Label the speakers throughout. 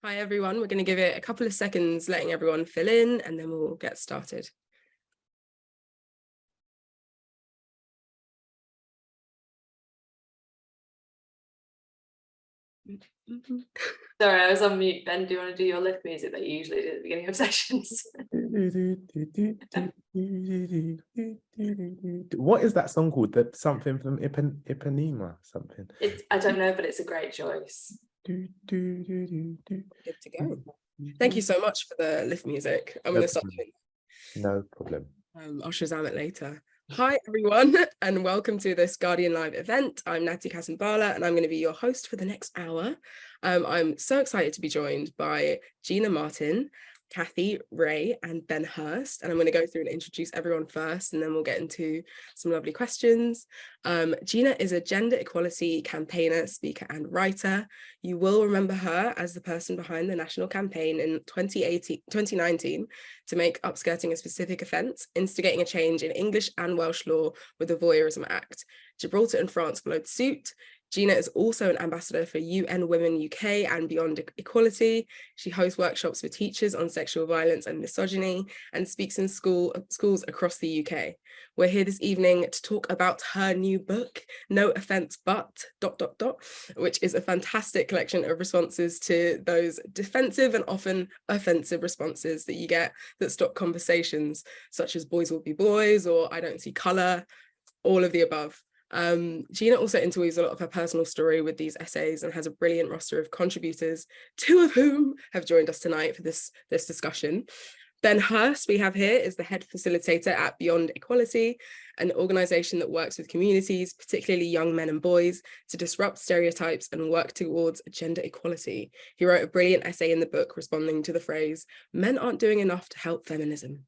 Speaker 1: Hi everyone, we're going to give it a couple of seconds letting everyone fill in and then we'll get started.
Speaker 2: Sorry, I was on mute. Ben, do you want to do your lift music that you usually do at the beginning of sessions?
Speaker 3: What is that song called? That something from Ipanema, something.
Speaker 2: I don't know, but it's a great choice.
Speaker 1: Good to go. Thank you so much for the lift music. I'm going to start doing
Speaker 3: No problem.
Speaker 1: I'll Shazam it later. Hi everyone, and welcome to this Guardian Live event. I'm Natty Kasambala, and I'm going to be your host for the next hour. I'm so excited to be joined by Gina Martin, Kathy Ray, and Ben Hurst, and I'm going to go through and introduce everyone first, and then we'll get into some lovely questions. Gina is a gender equality campaigner, speaker, and writer. You will remember her as the person behind the national campaign in 2019 to make upskirting a specific offence, instigating a change in English and Welsh law with the Voyeurism Act. Gibraltar and France followed suit. Gina is also an ambassador for UN Women UK and Beyond Equality. She hosts workshops for teachers on sexual violence and misogyny and speaks in schools across the UK. We're here this evening to talk about her new book, No Offence But... which is a fantastic collection of responses to those defensive and often offensive responses that you get that stop conversations, such as boys will be boys or I don't see colour, all of the above. Gina also interweaves a lot of her personal story with these essays and has a brilliant roster of contributors, two of whom have joined us tonight for this discussion. Ben Hurst, we have here, is the head facilitator at Beyond Equality, an organisation that works with communities, particularly young men and boys, to disrupt stereotypes and work towards gender equality. He wrote a brilliant essay in the book responding to the phrase, "Men aren't doing enough to help feminism."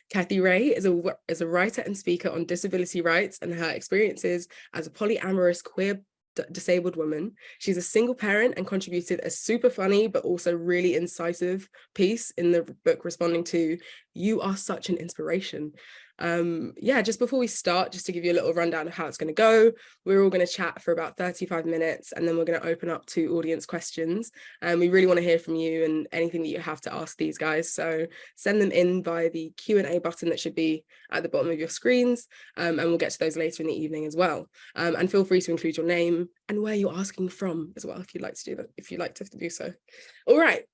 Speaker 1: Kathy Ray is a writer and speaker on disability rights and her experiences as a polyamorous queer disabled woman. She's a single parent and contributed a super funny but also really incisive piece in the book responding to "You are such an inspiration." Just before we start, just to give you a little rundown of how it's going to go, we're all going to chat for about 35 minutes and then we're going to open up to audience questions, and we really want to hear from you and anything that you have to ask these guys, so send them in via the Q&A button that should be at the bottom of your screens, and we'll get to those later in the evening as well, and feel free to include your name and where you're asking from as well if you'd like to do that, if you'd like to do so. All right,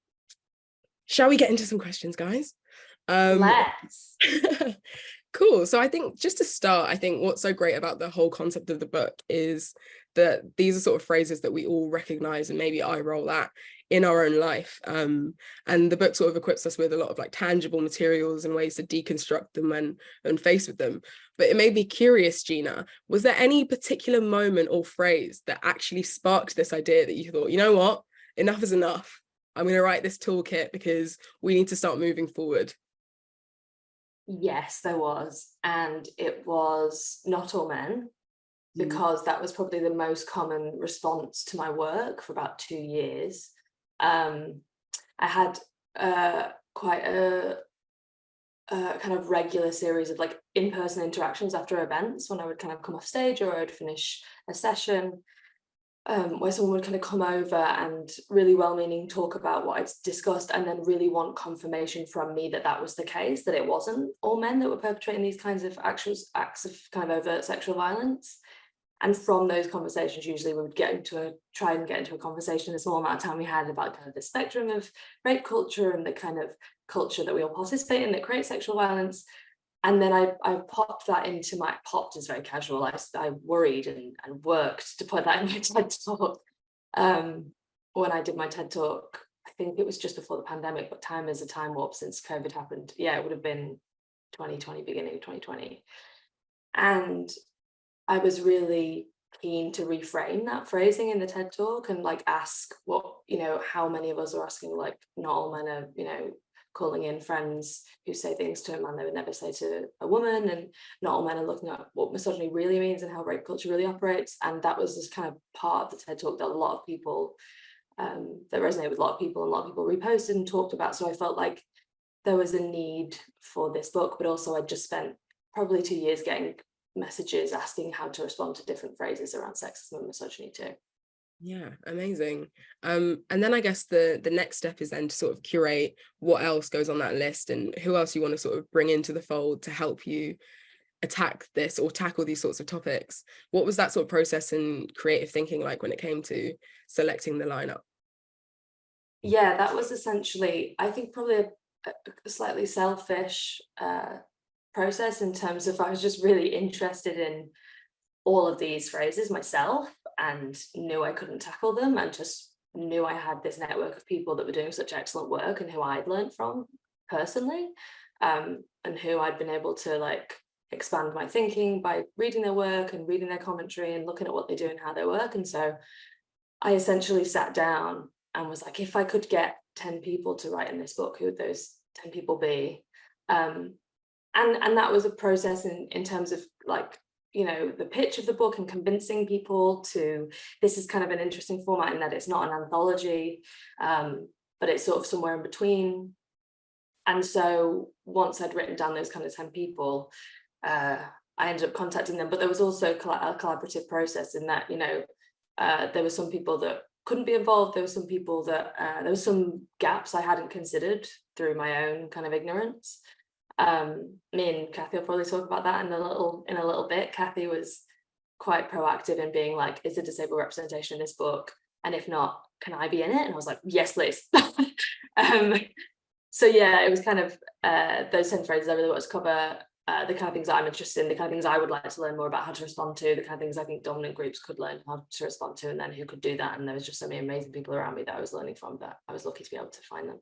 Speaker 1: shall we get into some questions, guys?
Speaker 2: Let's.
Speaker 1: Cool. So I think just to start, I think what's so great about the whole concept of the book is that these are sort of phrases that we all recognize and maybe eye roll at in our own life. And the book sort of equips us with a lot of like tangible materials and ways to deconstruct them and face with them. But it made me curious, Gina, was there any particular moment or phrase that actually sparked this idea that you thought, you know what, enough is enough. I'm going to write this toolkit because we need to start moving forward?
Speaker 2: Yes, there was. And it was Not All Men, because that was probably the most common response to my work for about 2 years. I had quite a kind of regular series of like in-person interactions after events when I would kind of come off stage or I would finish a session, where someone would kind of come over and really well-meaning talk about what I'd discussed and then really want confirmation from me that that was the case, that it wasn't all men that were perpetrating these kinds of acts of kind of overt sexual violence. And from those conversations, usually we would try and get into a conversation in the small amount of time we had about kind of the spectrum of rape culture and the kind of culture that we all participate in that creates sexual violence. And then I popped that into my, popped is very casual, I worried and worked to put that in my TED Talk. When I did my TED Talk, I think it was just before the pandemic, but time is a time warp since COVID happened. Yeah, it would have been 2020, beginning of 2020. And I was really keen to reframe that phrasing in the TED Talk and like ask what, how many of us are asking like, not all men are, calling in friends who say things to a man they would never say to a woman, and not all men are looking at what misogyny really means and how rape culture really operates. And that was this kind of part of the TED Talk that a lot of people, that resonated with a lot of people, and a lot of people reposted and talked about. So I felt like there was a need for this book, but also I just spent probably 2 years getting messages asking how to respond to different phrases around sexism and misogyny too.
Speaker 1: Yeah, amazing. And then I guess the next step is then to sort of curate what else goes on that list and who else you want to sort of bring into the fold to help you attack this or tackle these sorts of topics. What was that sort of process and creative thinking like when it came to selecting the lineup?
Speaker 2: Yeah, that was essentially, I think, probably a slightly selfish process, in terms of I was just really interested in all of these phrases myself and knew I couldn't tackle them, and just knew I had this network of people that were doing such excellent work and who I'd learned from personally, and who I'd been able to like expand my thinking by reading their work and reading their commentary and looking at what they do and how they work. And so I essentially sat down and was like, if I could get 10 people to write in this book, who would those 10 people be? And that was a process in terms of like, you know, the pitch of the book and convincing people to, this is kind of an interesting format in that it's not an anthology, but it's sort of somewhere in between. And so once I'd written down those kind of 10 people, I ended up contacting them. But there was also a collaborative process in that, you know, there were some people that couldn't be involved. There were some people that there were some gaps I hadn't considered through my own kind of ignorance. Me and Kathy will probably talk about that in a little bit. Kathy was quite proactive in being like, is there disabled representation in this book? And if not, can I be in it? And I was like, yes, please. So yeah, it was kind of those 10 phrases I really wanted to cover, the kind of things I'm interested in, the kind of things I would like to learn more about how to respond to, the kind of things I think dominant groups could learn how to respond to, and then who could do that. And there was just so many amazing people around me that I was learning from, that I was lucky to be able to find them.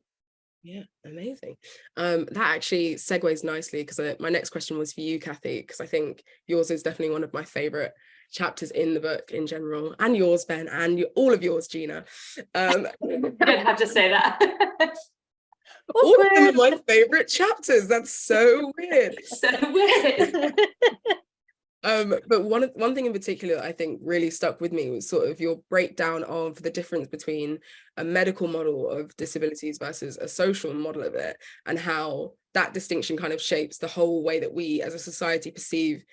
Speaker 1: Yeah, amazing. That actually segues nicely, because my next question was for you, Kathy, because I think yours is definitely one of my favorite chapters in the book in general, and yours, Ben, and all of yours, Gina.
Speaker 2: You don't have to say that.
Speaker 1: All of them are my favorite chapters. That's so weird.
Speaker 2: So weird.
Speaker 1: But one thing in particular I think really stuck with me was sort of your breakdown of the difference between a medical model of disabilities versus a social model of it, and how that distinction kind of shapes the whole way that we as a society perceive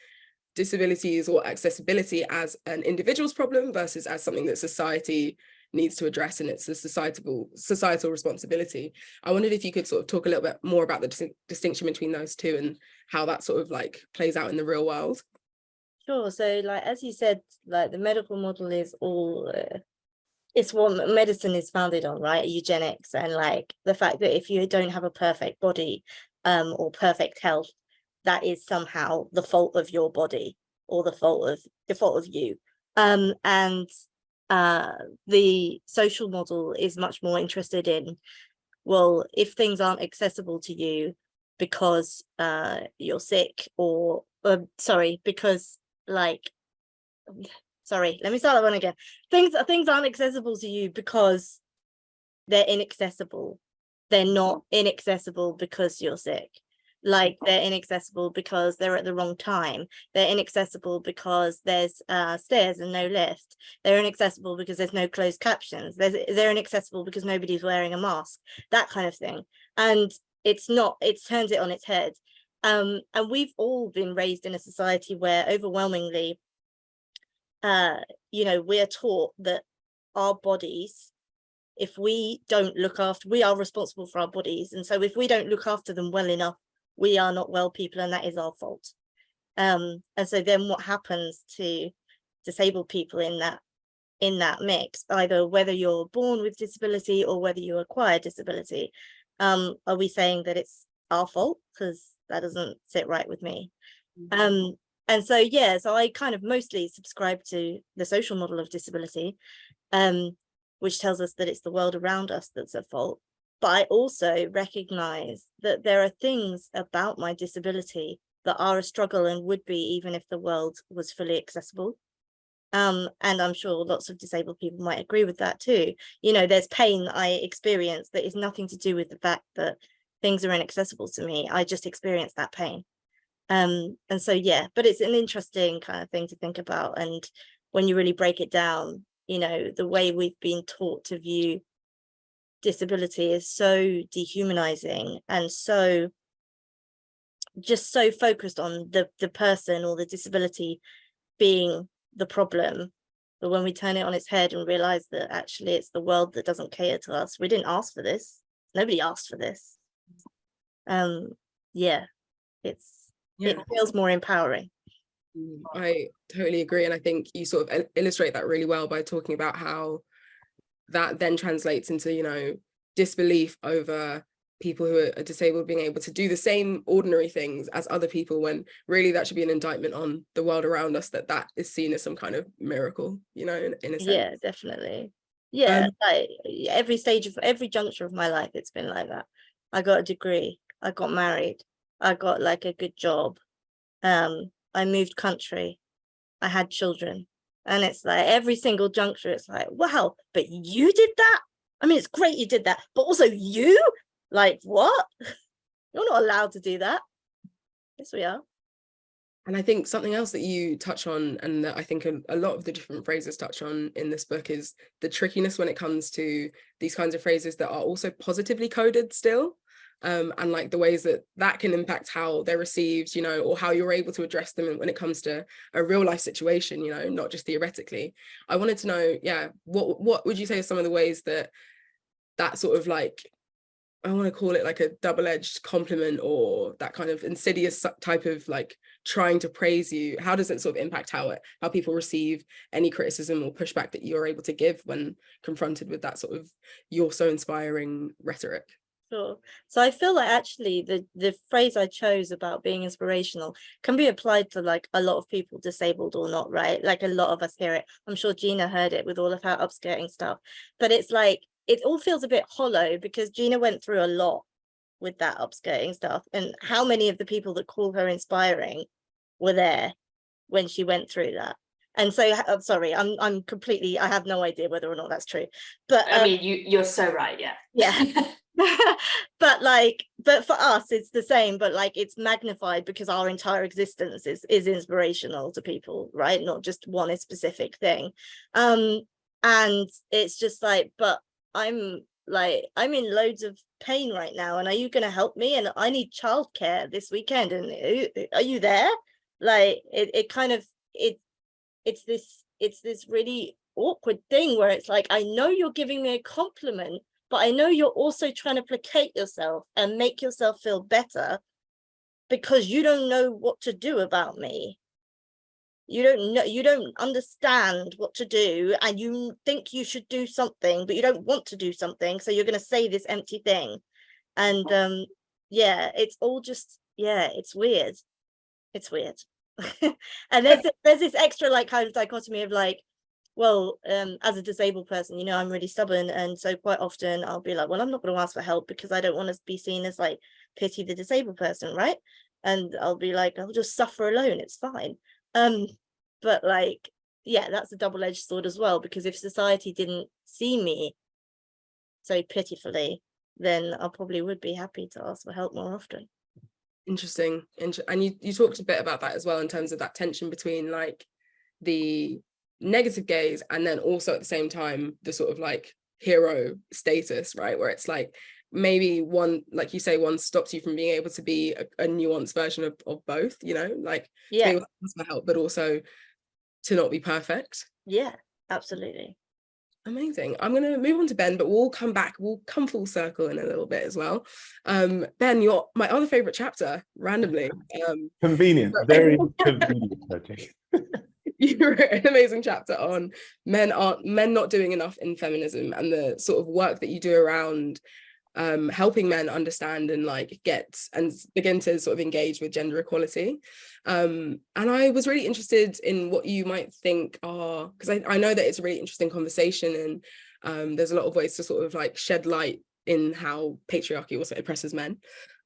Speaker 1: disabilities or accessibility as an individual's problem versus as something that society needs to address, and it's a societal responsibility. I wondered if you could sort of talk a little bit more about the distinction between those two and how that sort of like plays out in the real world.
Speaker 4: Sure. So like, as you said, like the medical model is all, it's what medicine is founded on, right? Eugenics, and like the fact that if you don't have a perfect body or perfect health, that is somehow the fault of your body or the fault of you. And the social model is much more interested in, well, if things aren't accessible to you because you're sick, or because like, sorry, let me start that one again. Things aren't accessible to you because they're inaccessible. They're not inaccessible because you're sick. Like, they're inaccessible because they're at the wrong time. They're inaccessible because there's stairs and no lift. They're inaccessible because there's no closed captions. They're inaccessible because nobody's wearing a mask, that kind of thing. And it's turned it on its head. And we've all been raised in a society where overwhelmingly, you know, we're taught that our bodies, if we don't look after, we are responsible for our bodies. And so if we don't look after them well enough, we are not well people, and that is our fault. And so then what happens to disabled people in that mix, either whether you're born with disability or whether you acquire disability, are we saying that it's our fault? Because that doesn't sit right with me. And so yeah, so I kind of mostly subscribe to the social model of disability, which tells us that it's the world around us that's at fault. But I also recognize that there are things about my disability that are a struggle and would be even if the world was fully accessible. And I'm sure lots of disabled people might agree with that too. You know, there's pain that I experience that is nothing to do with the fact that things are inaccessible to me. I just experience that pain. And so yeah, but it's an interesting kind of thing to think about. And when you really break it down, you know, the way we've been taught to view disability is so dehumanizing and so just so focused on the person or the disability being the problem, But when we turn it on its head and realize that actually it's the world that doesn't cater to us, we didn't ask for this. Nobody asked for this. Yeah, it feels more empowering.
Speaker 1: I totally agree. And I think you sort of illustrate that really well by talking about how that then translates into, you know, disbelief over people who are disabled being able to do the same ordinary things as other people, when really that should be an indictment on the world around us, that is seen as some kind of miracle, you know, in a sense.
Speaker 4: Yeah, definitely. Yeah, like every juncture of my life, it's been like that. I got a degree, I got married, I got like a good job, I moved country, I had children, and it's like every single juncture, it's like, wow, but you did that? I mean, it's great you did that, but also you? Like, what? You're not allowed to do that. Yes, we are.
Speaker 1: And I think something else that you touch on, and that I think a lot of the different phrases touch on in this book, is the trickiness when it comes to these kinds of phrases that are also positively coded still. And like the ways that can impact how they're received, you know, or how you're able to address them when it comes to a real life situation, you know, not just theoretically. I wanted to know, yeah, what would you say are some of the ways that sort of like, I want to call it like a double-edged compliment, or that kind of insidious type of like trying to praise you, how does it sort of impact how people receive any criticism or pushback that you're able to give when confronted with that sort of "you're so inspiring" rhetoric?
Speaker 4: Sure. So I feel like actually the phrase I chose about being inspirational can be applied to like a lot of people, disabled or not, right? Like a lot of us hear it. I'm sure Gina heard it with all of her upskirting stuff, but it's like it all feels a bit hollow because Gina went through a lot with that upskirting stuff, and how many of the people that call her inspiring were there when she went through that. And so I'm sorry, I'm completely, I have no idea whether or not that's true, but
Speaker 2: I mean, you're so right.
Speaker 4: yeah. but for us it's the same, but like it's magnified because our entire existence is inspirational to people, right? Not just one specific thing. And it's just like, but I'm in loads of pain right now, and are you going to help me? And I need childcare this weekend, and are you there? Like it kind of it's this really awkward thing where it's like, I know you're giving me a compliment, but I know you're also trying to placate yourself and make yourself feel better because you don't know what to do about me. You don't understand what to do, and you think you should do something, but you don't want to do something. So you're going to say this empty thing. And yeah, it's all just, yeah, it's weird. It's weird. And there's this extra like kind of dichotomy of like, well, as a disabled person, you know, I'm really stubborn, and so quite often I'll be like, well, I'm not going to ask for help because I don't want to be seen as like pity the disabled person, right? And I'll be like, I'll just suffer alone, it's fine. But like, yeah, that's a double-edged sword as well, because if society didn't see me so pitifully, then I probably would be happy to ask for help more often.
Speaker 1: Interesting. And you talked a bit about that as well, in terms of that tension between like the negative gaze and then also at the same time the sort of like hero status, right? Where it's like maybe one, like you say, one stops you from being able to be a nuanced version of both, you know, like
Speaker 4: yeah,
Speaker 1: to be able to ask for help, but also to not be perfect.
Speaker 4: Yeah, absolutely.
Speaker 1: Amazing. I'm going to move on to Ben, but we'll come full circle in a little bit as well. Ben, you're my other favorite chapter, randomly.
Speaker 3: Convenient, very convenient. Okay.
Speaker 1: You wrote an amazing chapter on men not doing enough in feminism, and the sort of work that you do around helping men understand and like get and begin to sort of engage with gender equality. And I was really interested in what you might think are, because I know that it's a really interesting conversation, and there's a lot of ways to sort of like shed light in how patriarchy also oppresses men.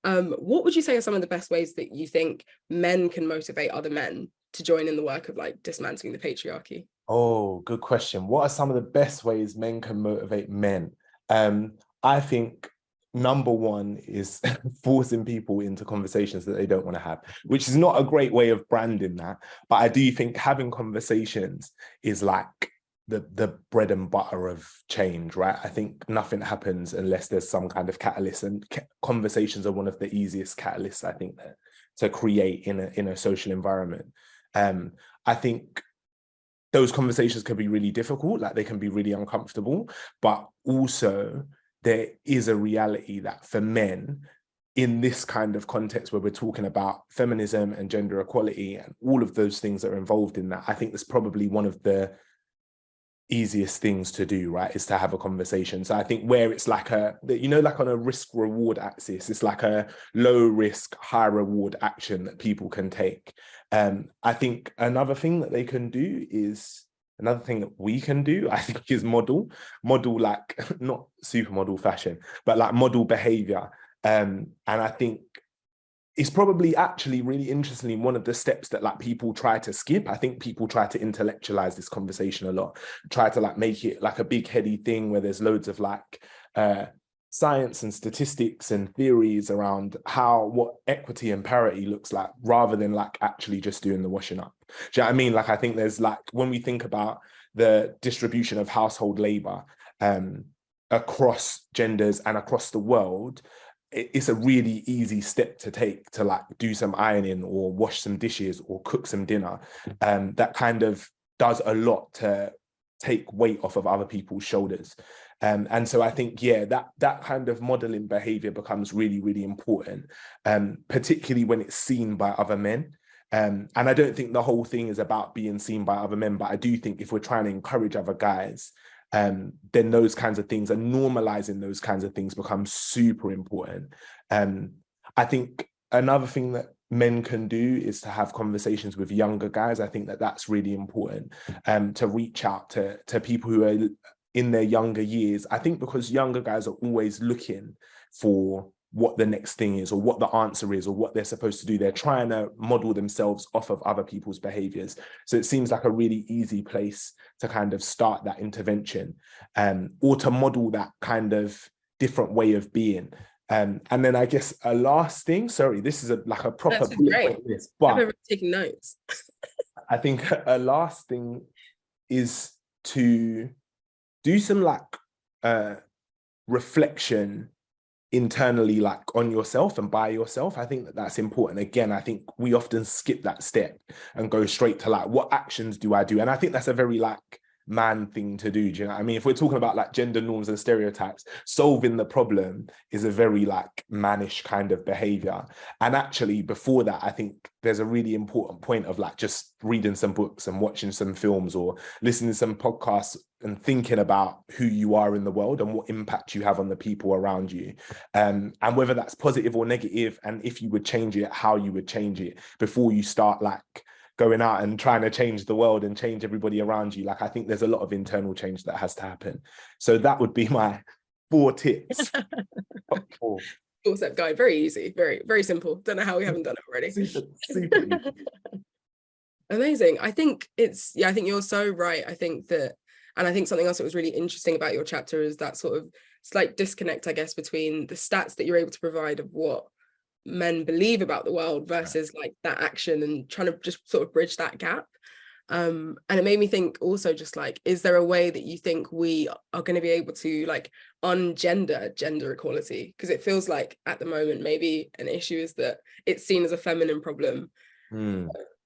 Speaker 1: What would you say are some of the best ways that you think men can motivate other men to join in the work of like dismantling the patriarchy?
Speaker 3: Oh, good question. What are some of the best ways men can motivate men? I think number one is forcing people into conversations that they don't want to have, which is not a great way of branding that. But I do think having conversations is like the bread and butter of change, right? I think nothing happens unless there's some kind of catalyst, and conversations are one of the easiest catalysts, I think, to create in a social environment. I think those conversations can be really difficult, like they can be really uncomfortable, but also there is a reality that for men, in this kind of context where we're talking about feminism and gender equality and all of those things that are involved in that, I think that's probably one of the easiest things to do, right, is to have a conversation. So I think where it's like like on a risk reward axis, it's like a low risk, high reward action that people can take. I think another thing that they can do is, another thing that we can do, I think, is model like, not supermodel fashion, but like model behavior. And I think it's probably actually really interestingly one of the steps that like people try to skip. I think people try to intellectualize this conversation a lot, try to like make it like a big heady thing where there's loads of like science and statistics and theories around what equity and parity looks like, rather than like actually just doing the washing up. Do you know what I mean? Like, I think there's like, when we think about the distribution of household labor across genders and across the world, it's a really easy step to take to like do some ironing or wash some dishes or cook some dinner. That kind of does a lot to take weight off of other people's shoulders. And so I think, yeah, that kind of modeling behavior becomes really, really important, particularly when it's seen by other men. And I don't think the whole thing is about being seen by other men, but I do think if we're trying to encourage other guys, then those kinds of things and normalizing those kinds of things becomes super important. I think another thing that men can do is to have conversations with younger guys. I think that that's really important, to reach out to people who are in their younger years. I think because younger guys are always looking for what the next thing is, or what the answer is, or what they're supposed to do. They're trying to model themselves off of other people's behaviors. So it seems like a really easy place to kind of start that intervention, or to model that kind of different way of being. And then I guess a last thing, sorry, this is like a proper bullet point list, but
Speaker 1: I've taking notes.
Speaker 3: I think a last thing is to do some like reflection internally, like on yourself and by yourself. I think that that's important. Again, I think we often skip that step and go straight to like, what actions do I do? And I think that's a very like man thing to do. Do you know what I mean? If we're talking about like gender norms and stereotypes, solving the problem is a very like mannish kind of behavior. And actually before that, I think there's a really important point of like just reading some books and watching some films or listening to some podcasts and thinking about who you are in the world and what impact you have on the people around you, and whether that's positive or negative, and if you would change it, how you would change it, before you start like going out and trying to change the world and change everybody around you. Like, I think there's a lot of internal change that has to happen. So that would be my 4 tips. 4
Speaker 1: step guide, very easy, very, very simple. Don't know how we haven't done it already.
Speaker 3: Super easy.
Speaker 1: Amazing. I think I think you're so right. I think that, and I think something else that was really interesting about your chapter is that sort of slight disconnect, I guess, between the stats that you're able to provide of what men believe about the world versus like that action, and trying to just sort of bridge that gap. And it made me think also, just like, is there a way that you think we are going to be able to like ungender gender equality? Because it feels like at the moment maybe an issue is that it's seen as a feminine problem.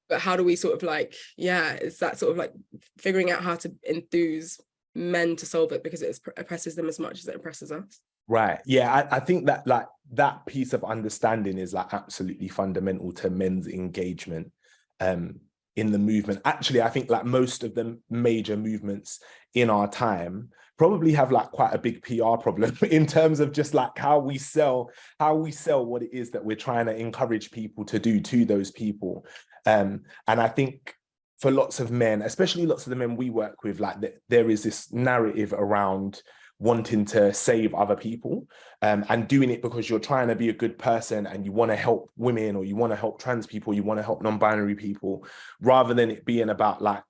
Speaker 1: But how do we sort of like, it's that sort of like figuring out how to enthuse men to solve it, because it oppresses them as much as it oppresses us.
Speaker 3: Right. Yeah, I think that like that piece of understanding is like absolutely fundamental to men's engagement in the movement. Actually, I think like most of the major movements in our time probably have like quite a big PR problem in terms of just like how we sell what it is that we're trying to encourage people to do to those people. And I think for lots of men, especially lots of the men we work with, like there is this narrative around wanting to save other people, and doing it because you're trying to be a good person and you want to help women, or you want to help trans people, you want to help non-binary people, rather than it being about like,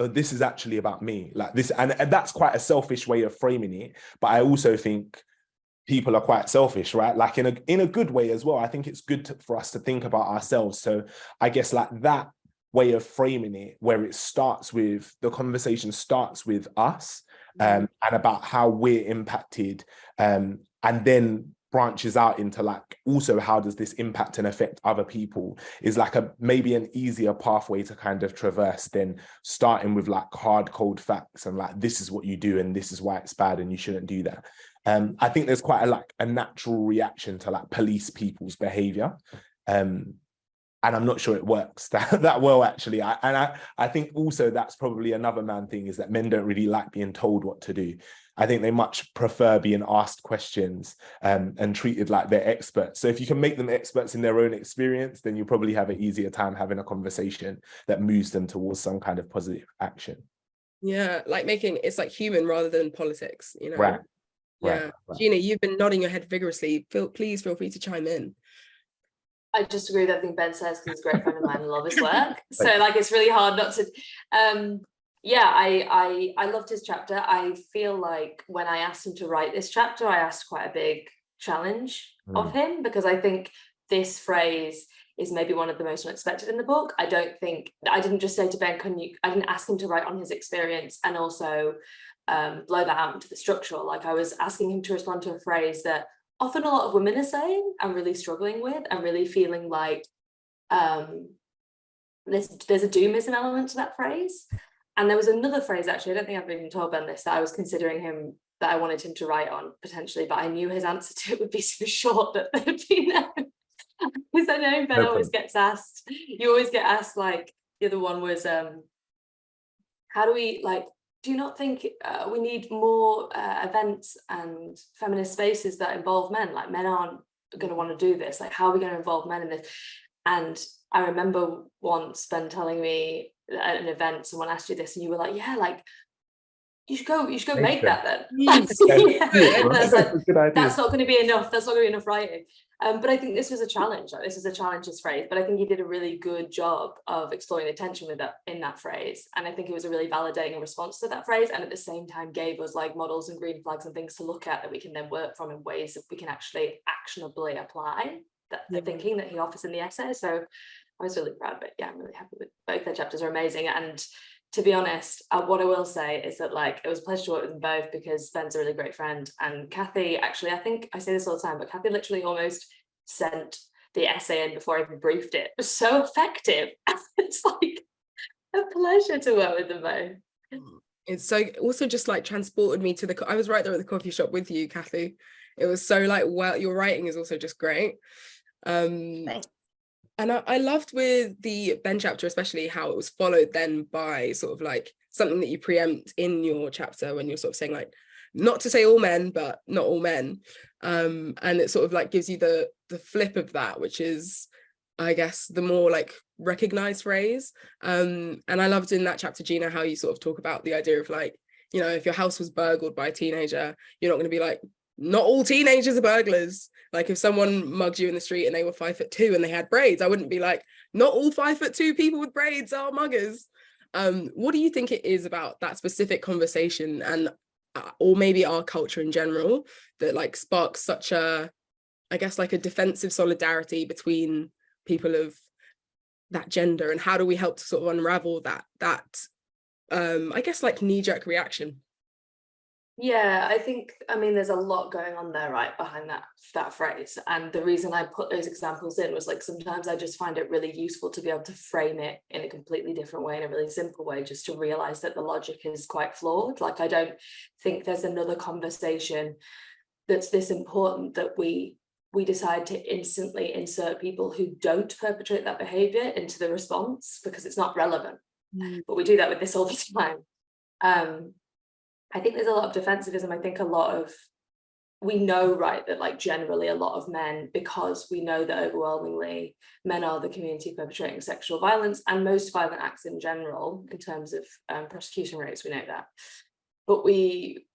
Speaker 3: oh, this is actually about me, like this. And that's quite a selfish way of framing it. But I also think people are quite selfish, right? Like in a good way as well. I think it's good for us to think about ourselves. So I guess like that way of framing it, where it starts with, the conversation starts with us, and about how we're impacted, and then branches out into like, also how does this impact and affect other people, is like maybe an easier pathway to kind of traverse than starting with like hard cold facts and like, this is what you do and this is why it's bad and you shouldn't do that. I think there's quite a natural reaction to like police people's behavior. And I'm not sure it works that well, actually. I think also that's probably another man thing, is that men don't really like being told what to do. I think they much prefer being asked questions and treated like they're experts. So if you can make them experts in their own experience, then you probably have an easier time having a conversation that moves them towards some kind of positive action.
Speaker 1: Yeah, like making it's like human rather than politics, you know?
Speaker 3: Right.
Speaker 1: Yeah. Right. Gina, you've been nodding your head vigorously. Please feel free to chime in.
Speaker 2: I just agree with everything Ben says, because he's a great friend of mine and love his work. So like, it's really hard not to. Yeah, I loved his chapter. I feel like when I asked him to write this chapter, I asked quite a big challenge of him, because I think this phrase is maybe one of the most unexpected in the book. I didn't just say to Ben, I didn't ask him to write on his experience and also blow that out into the structural. Like, I was asking him to respond to a phrase that often a lot of women are saying and really struggling with, and really feeling like there's a doomism element to that phrase. And there was another phrase, actually, I don't think I've even told Ben this, that I was considering him, that I wanted him to write on potentially, but I knew his answer to it would be so short that there'd be no, because I know Ben always gets asked, you always get asked, like, the other one was, how do we, like, do you not think we need more events and feminist spaces that involve men? Like, men aren't going to want to do this. Like, how are we going to involve men in this? And I remember once Ben telling me at an event, someone asked you this, and you were like, yeah, like, you should go make that then. That's not going to be enough. That's not going to be enough writing. But I think this was a challenge. Like, this is a challenge, this phrase. But I think he did a really good job of exploring the tension with that in that phrase. And I think it was a really validating response to that phrase. And at the same time, gave us like models and green flags and things to look at that we can then work from in ways that we can actually actionably apply the thinking that he offers in the essay. So I was really proud of it. Yeah, I'm really happy with both their chapters. Are amazing. And to be honest, what I will say is that, like, it was a pleasure to work with them both, because Ben's a really great friend, and Kathy, actually, I think I say this all the time, but Kathy literally almost sent the essay in before I even briefed it. It was so effective. It's like a pleasure to work with them both.
Speaker 1: It's so also just like transported me to I was right there at the coffee shop with you, Kathy. It was so like, well, your writing is also just great.
Speaker 4: Thanks.
Speaker 1: And I loved with the Ben chapter, especially how it was followed then by sort of like something that you preempt in your chapter when you're sort of saying, like, not to say all men, but not all men. And it sort of like gives you the flip of that, which is, I guess, the more like recognized phrase. And I loved in that chapter, Gina, how you sort of talk about the idea of, like, you know, if your house was burgled by a teenager, you're not going to be like, not all teenagers are burglars. Like, if someone mugged you in the street and they were 5'2" and they had braids, I wouldn't be like, not all 5'2" people with braids are muggers. What do you think it is about that specific conversation, and or maybe our culture in general, that like sparks such a, I guess, like a defensive solidarity between people of that gender, and how do we help to sort of unravel that I guess, like, knee-jerk reaction?
Speaker 2: Yeah, I think, I mean, there's a lot going on there, right, behind that phrase. And the reason I put those examples in was, like, sometimes I just find it really useful to be able to frame it in a completely different way, in a really simple way, just to realize that the logic is quite flawed. Like, I don't think there's another conversation that's this important that we decide to instantly insert people who don't perpetrate that behavior into the response, because it's not relevant. But we do that with this all the time. I think there's a lot of defensivism. I think we know, right, that, like, generally a lot of men, because we know that overwhelmingly men are the community perpetrating sexual violence and most violent acts in general, in terms of prosecution rates, we know that. But we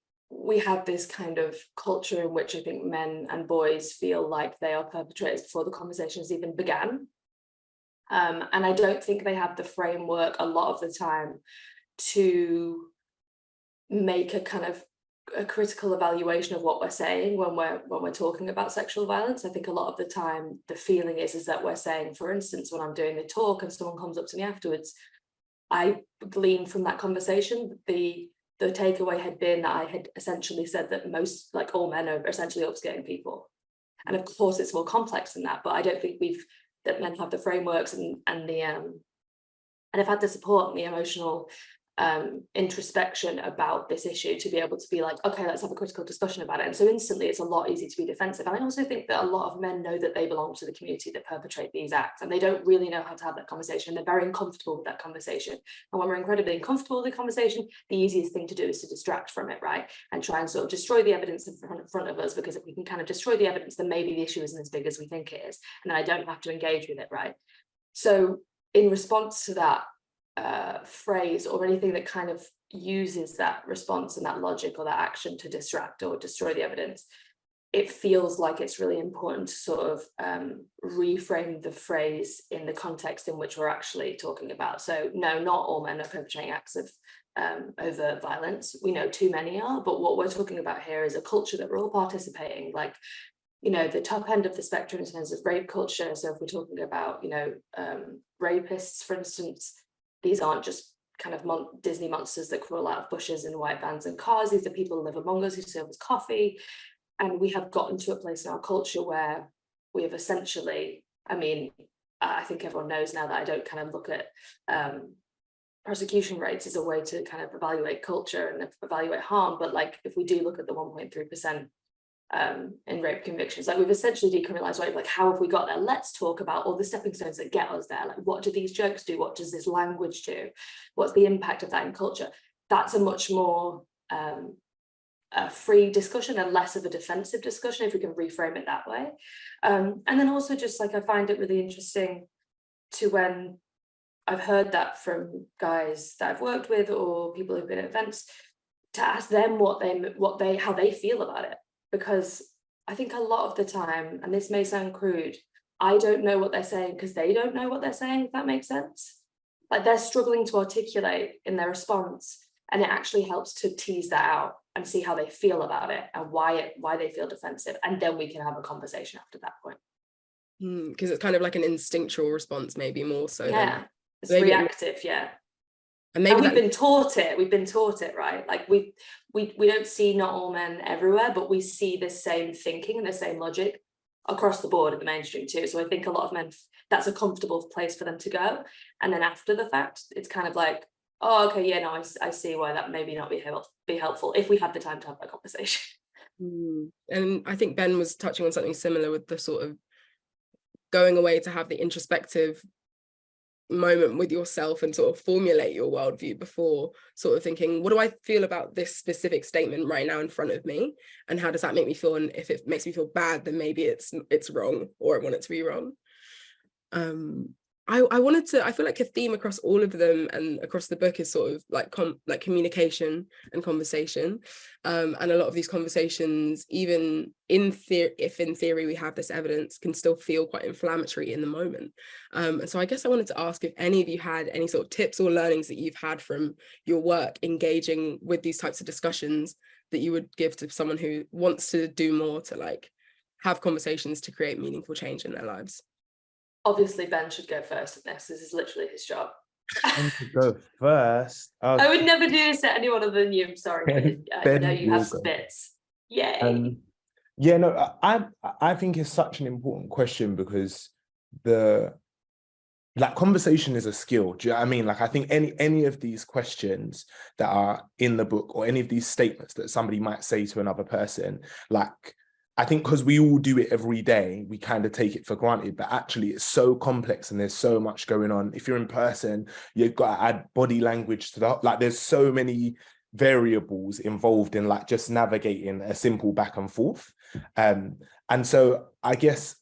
Speaker 2: have this kind of culture in which I think men and boys feel like they are perpetrators before the conversation has even began. And I don't think they have the framework a lot of the time to make a kind of a critical evaluation of what we're saying when we're talking about sexual violence. I think a lot of the time the feeling is that we're saying, for instance, when I'm doing the talk and someone comes up to me afterwards, I gleaned from that conversation the takeaway had been that I had essentially said that most, like, all men are essentially upskirting people. And of course, it's more complex than that, but I don't think that men have the frameworks and have had the support and the emotional introspection about this issue to be able to be like, okay, let's have a critical discussion about it. And so instantly it's a lot easier to be defensive. And I also think that a lot of men know that they belong to the community that perpetrate these acts, and they don't really know how to have that conversation. They're very uncomfortable with that conversation. And when we're incredibly uncomfortable with the conversation, the easiest thing to do is to distract from it, right? And try and sort of destroy the evidence in front of us, because if we can kind of destroy the evidence, then maybe the issue isn't as big as we think it is. And then I don't have to engage with it, right? So in response to that phrase, or anything that kind of uses that response and that logic or that action to distract or destroy the evidence, it feels like it's really important to sort of reframe the phrase in the context in which we're actually talking about. So no, not all men are perpetrating acts of overt violence. We know too many are, but what we're talking about here is a culture that we're all participating, like, you know, the top end of the spectrum in terms of rape culture. So if we're talking about, you know, rapists, for instance, these aren't just kind of Disney monsters that crawl out of bushes in white vans and cars. These are people who live among us, who serve us coffee. And we have gotten to a place in our culture where we have essentially, I mean, I think everyone knows now that I don't kind of look at prosecution rates as a way to kind of evaluate culture and evaluate harm. But like, if we do look at the 1.3% in rape convictions, like, we've essentially decriminalized rape. Like, how have we got there? Let's talk about all the stepping stones that get us there. Like, what do these jokes do? What does this language do? What's the impact of that in culture? That's a much more a free discussion and less of a defensive discussion, if we can reframe it that way. And then also, just like, I find it really interesting to, when I've heard that from guys that I've worked with or people who've been at events, to ask them how they feel about it. Because I think a lot of the time, and this may sound crude, I don't know what they're saying because they don't know what they're saying, if that makes sense. Like, they're struggling to articulate in their response, and it actually helps to tease that out and see how they feel about it and why they feel defensive. And then we can have a conversation after that point.
Speaker 1: Because it's kind of like an instinctual response, maybe more so.
Speaker 2: Yeah, it's reactive, yeah. And we've been taught it, right? Like, we don't see not all men everywhere, but we see the same thinking and the same logic across the board in the mainstream too. So I think a lot of men, that's a comfortable place for them to go. And then after the fact, it's kind of like, oh, okay, yeah, no, I see why that maybe not be helpful if we have the time to have that conversation.
Speaker 1: And I think Ben was touching on something similar with the sort of going away to have the introspective moment with yourself and sort of formulate your worldview before sort of thinking, what do I feel about this specific statement right now in front of me, and how does that make me feel? And if it makes me feel bad, then maybe it's wrong, or I want it to be wrong. I feel like a theme across all of them and across the book is sort of like communication and conversation, and a lot of these conversations, even in theory we have this evidence, can still feel quite inflammatory in the moment. And so I guess I wanted to ask if any of you had any sort of tips or learnings that you've had from your work engaging with these types of discussions that you would give to someone who wants to do more to like have conversations to create meaningful change in their lives.
Speaker 2: Obviously, Ben should go first in this. This is literally his job.
Speaker 3: Ben should go first.
Speaker 2: I would never do this to anyone other than you. I'm sorry. I know you have some bits. Yay.
Speaker 3: Yeah, no, I think it's such an important question, because conversation is a skill. Do you know what I mean? Like, I think any of these questions that are in the book, or any of these statements that somebody might say to another person, like, I think because we all do it every day, we kind of take it for granted, but actually it's so complex and there's so much going on. If you're in person, you've got to add body language to that. Like, there's so many variables involved in like just navigating a simple back and forth. And so I guess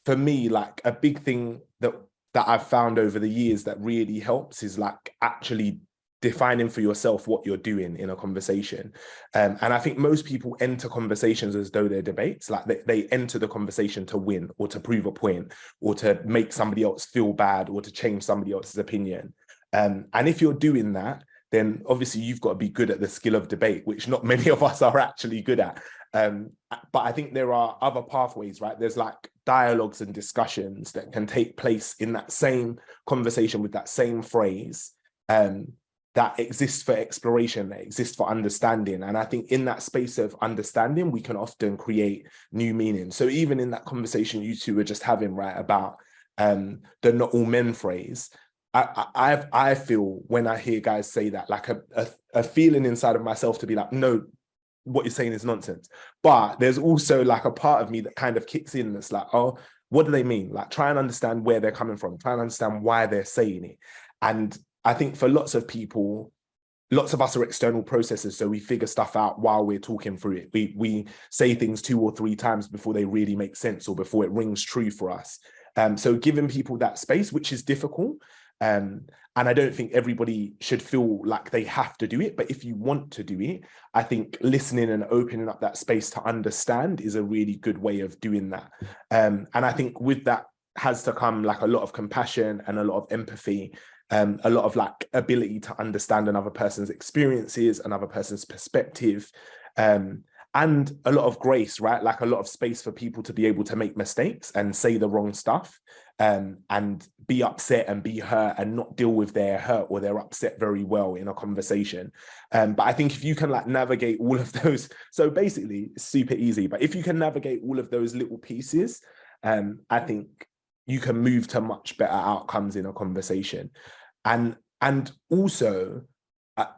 Speaker 3: for me, like, a big thing that I've found over the years that really helps is like actually defining for yourself what you're doing in a conversation. And I think most people enter conversations as though they're debates. Like, they enter the conversation to win, or to prove a point, or to make somebody else feel bad, or to change somebody else's opinion. And if you're doing that, then obviously you've got to be good at the skill of debate, which not many of us are actually good at. But I think there are other pathways, right? There's like dialogues and discussions that can take place in that same conversation with that same phrase, that exists for exploration, that exists for understanding. And I think in that space of understanding, we can often create new meanings. So even in that conversation you two were just having, right, about the not all men phrase, I feel when I hear guys say that, like a feeling inside of myself to be like, no, what you're saying is nonsense. But there's also like a part of me that kind of kicks in that's like, oh, what do they mean? Like, try and understand where they're coming from, try and understand why they're saying it. And I think for lots of people, lots of us are external processors, so we figure stuff out while we're talking through it. We say things 2 or 3 times before they really make sense or before it rings true for us. So giving people that space, which is difficult, and I don't think everybody should feel like they have to do it, but if you want to do it, I think listening and opening up that space to understand is a really good way of doing that. And I think with that has to come like a lot of compassion and a lot of empathy, a lot of like ability to understand another person's experiences, another person's perspective, and a lot of grace, right? Like a lot of space for people to be able to make mistakes and say the wrong stuff, and be upset and be hurt and not deal with their hurt or their upset very well in a conversation. But I think if you can like navigate all of those, so basically it's super easy, but if you can navigate all of those little pieces, I think you can move to much better outcomes in a conversation. And also,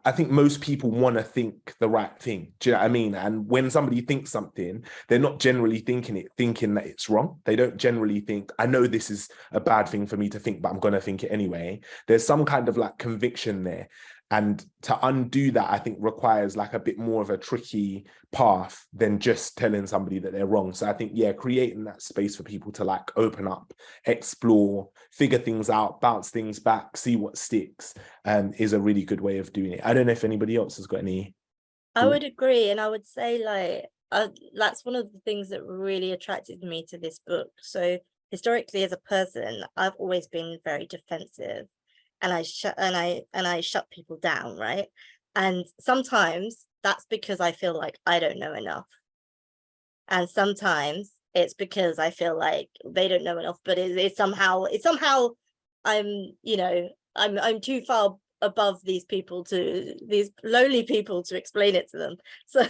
Speaker 3: I think most people want to think the right thing. Do you know what I mean? And when somebody thinks something, they're not generally thinking that it's wrong. They don't generally think, I know this is a bad thing for me to think, but I'm going to think it anyway. There's some kind of like conviction there. And to undo that, I think requires like a bit more of a tricky path than just telling somebody that they're wrong. So I think, yeah, creating that space for people to like open up, explore, figure things out, bounce things back, see what sticks, is a really good way of doing it. I don't know if anybody else has got any.
Speaker 4: I would agree. And I would say like, that's one of the things that really attracted me to this book. So historically as a person, I've always been very defensive. And I shut people down, right? And sometimes that's because I feel like I don't know enough. And sometimes it's because I feel like they don't know enough, but it's somehow I'm too far above these lowly people to explain it to them. So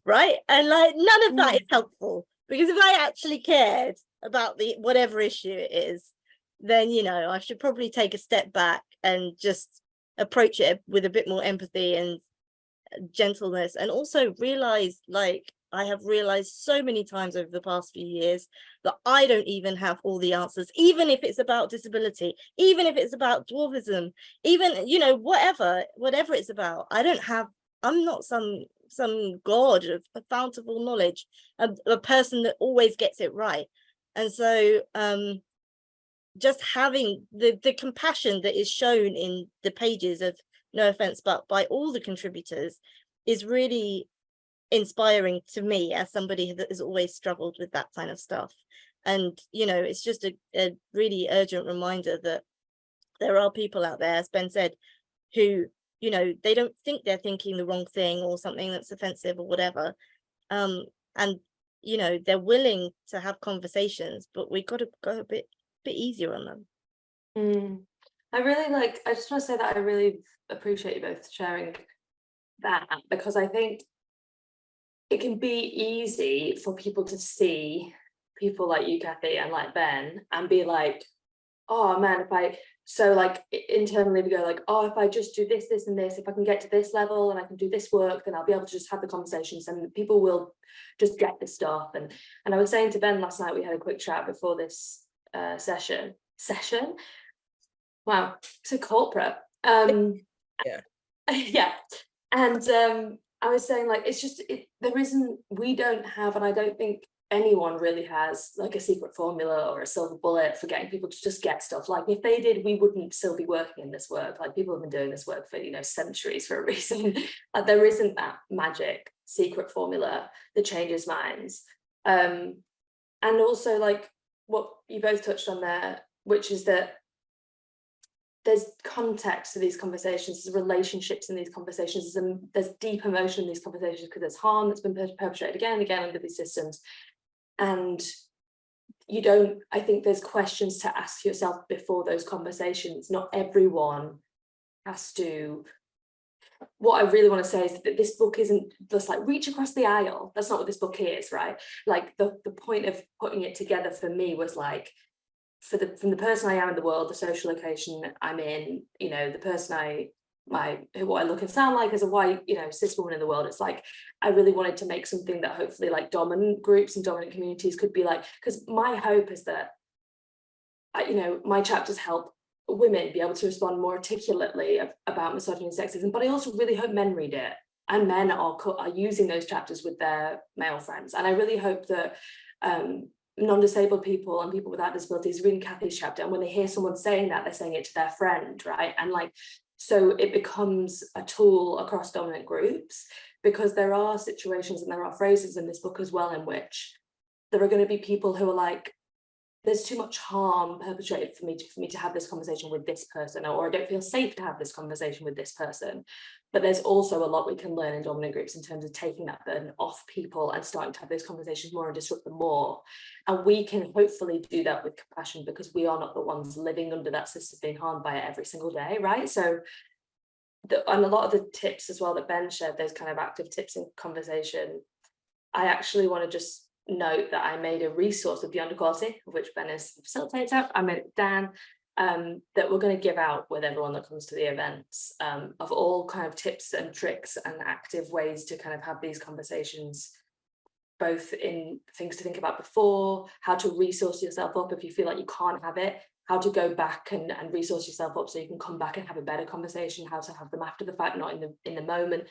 Speaker 4: right. And like none of that is helpful, because if I actually cared about whatever issue it is, then I should probably take a step back and just approach it with a bit more empathy and gentleness, and also realize, like I have realized so many times over the past few years, that I don't even have all the answers, even if it's about disability, even if it's about dwarfism, even whatever it's about. I'm not some god of bountiful knowledge, a person that always gets it right. And so just having the compassion that is shown in the pages of No Offence, but by all the contributors, is really inspiring to me as somebody that has always struggled with that kind of stuff. And it's just a really urgent reminder that there are people out there, as Ben said, who they don't think they're thinking the wrong thing or something that's offensive or whatever, and they're willing to have conversations, but we got to go a bit easier on them.
Speaker 2: I just want to say that I really appreciate you both sharing that, because I think it can be easy for people to see people like you, Kathy, and like Ben, and be like, oh man, internally we go like, oh, if I just do this, this and this, if I can get to this level and I can do this work, then I'll be able to just have the conversations and people will just get the stuff. And I was saying to Ben last night, we had a quick chat before this session. Wow, it's a corporate.
Speaker 1: Yeah.
Speaker 2: Yeah. And I was saying, like, we don't have, and I don't think anyone really has, like a secret formula or a silver bullet for getting people to just get stuff. Like, if they did, we wouldn't still be working in this work. Like, people have been doing this work for centuries for a reason. Like, there isn't that magic secret formula that changes minds. And also, like what you both touched on there, which is that there's context to these conversations, there's relationships in these conversations, and there's deep emotion in these conversations, because there's harm that's been perpetrated again and again under these systems. And I think there's questions to ask yourself before those conversations. Not everyone has to, what I really want to say is that this book isn't just like reach across the aisle. That's not what this book is, right? Like the point of putting it together for me was like, from the person I am in the world, the social location I'm in, you know, the person what I look and sound like as a white, you know, cis woman in the world. It's like, I really wanted to make something that hopefully like dominant groups and dominant communities could be like, because my hope is that, you know, my chapters help women be able to respond more articulately about misogyny and sexism, but I also really hope men read it, and men are using those chapters with their male friends. And I really hope that non-disabled people and people without disabilities reading Kathy's chapter, and when they hear someone saying that, they're saying it to their friend, right? And like, so it becomes a tool across dominant groups, because there are situations and there are phrases in this book as well in which there are going to be people who are like, there's too much harm perpetrated for me to have this conversation with this person, or I don't feel safe to have this conversation with this person. But there's also a lot we can learn in dominant groups in terms of taking that burden off people and starting to have those conversations more and disrupt them more. And we can hopefully do that with compassion, because we are not the ones living under that system being harmed by it every single day, right? So, and a lot of the tips as well that Ben shared, those kind of active tips in conversation, I actually want to just note that I made a resource of Beyond Equality, of which Ben is facilitator. I made it with Dan, that we're going to give out with everyone that comes to the events, of all kind of tips and tricks and active ways to kind of have these conversations, both in things to think about before, how to resource yourself up if you feel like you can't have it, how to go back and resource yourself up so you can come back and have a better conversation, how to have them after the fact, not in the moment,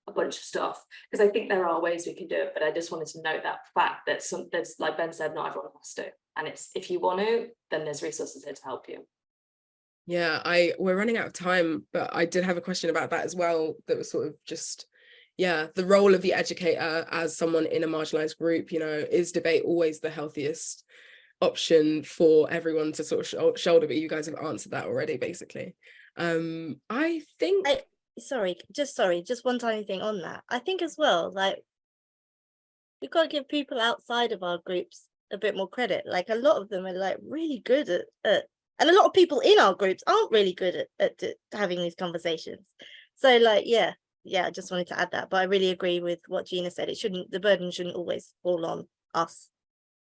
Speaker 2: a bunch of stuff. Because I think there are ways we can do it, but I just wanted to note that fact that there's, like Ben said, not everyone has to, and it's, if you want to, then there's resources here to help you.
Speaker 1: Yeah, we're running out of time, but I did have a question about that as well, that was sort of just, yeah, the role of the educator as someone in a marginalized group. You know, is debate always the healthiest option for everyone to sort of shoulder? But you guys have answered that already, basically. I think
Speaker 4: sorry, just one tiny thing on that. I think as well, like, we've got to give people outside of our groups a bit more credit. Like, a lot of them are like really good at and a lot of people in our groups aren't really good at having these conversations. So like, yeah, I just wanted to add that. But I really agree with what Gina said. The burden shouldn't always fall on us.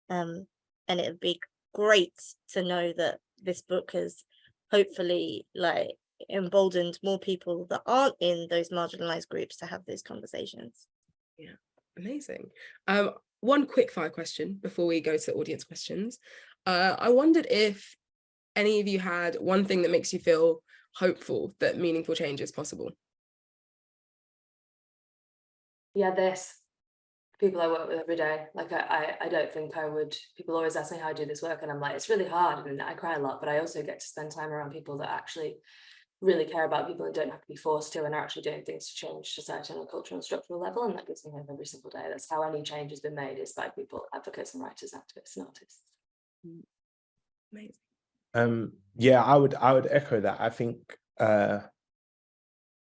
Speaker 4: And it would be great to know that this book has hopefully like emboldened more people that aren't in those marginalized groups to have those conversations.
Speaker 1: Yeah, amazing. One quick fire question before we go to audience questions. I wondered if any of you had one thing that makes you feel hopeful that meaningful change is possible.
Speaker 2: Yeah, this. People I work with every day, like I don't think I would. People always ask me how I do this work, and I'm like, it's really hard, and I cry a lot, but I also get to spend time around people that actually really care about people and don't have to be forced to, and are actually doing things to change society on a cultural and structural level, and that gives me hope every single day. That's how any change has been made, is by people, advocates and writers, activists and artists.
Speaker 1: Amazing.
Speaker 3: Yeah, I would echo that. I think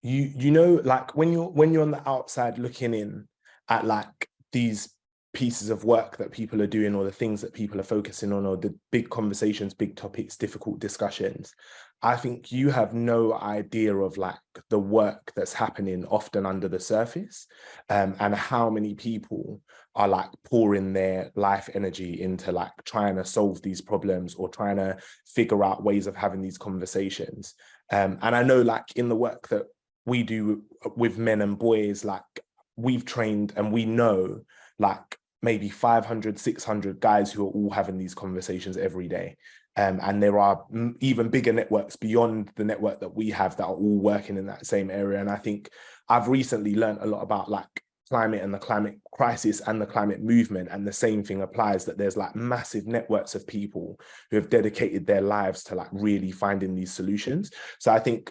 Speaker 3: you know, like when you're on the outside looking in at like these pieces of work that people are doing, or the things that people are focusing on, or the big conversations, big topics, difficult discussions, I think you have no idea of like the work that's happening often under the surface, and how many people are like pouring their life energy into like trying to solve these problems or trying to figure out ways of having these conversations. And I know like in the work that we do with men and boys, like we've trained and we know like maybe 500, 600 guys who are all having these conversations every day. And there are even bigger networks beyond the network that we have that are all working in that same area. And I think I've recently learned a lot about like climate and the climate crisis and the climate movement. And the same thing applies, that there's like massive networks of people who have dedicated their lives to like really finding these solutions. So I think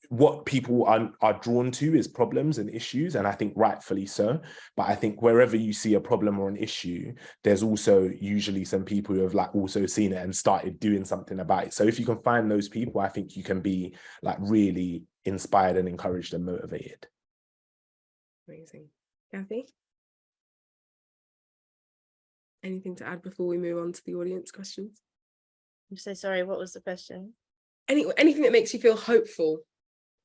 Speaker 3: what people are drawn to is problems and issues, and I think rightfully so. But I think wherever you see a problem or an issue, there's also usually some people who have like also seen it and started doing something about it. So if you can find those people, I think you can be like really inspired and encouraged and motivated.
Speaker 1: Amazing. Kathy? Anything to add before we move on to the audience questions?
Speaker 4: I'm so sorry, what was the question?
Speaker 1: anything that makes you feel hopeful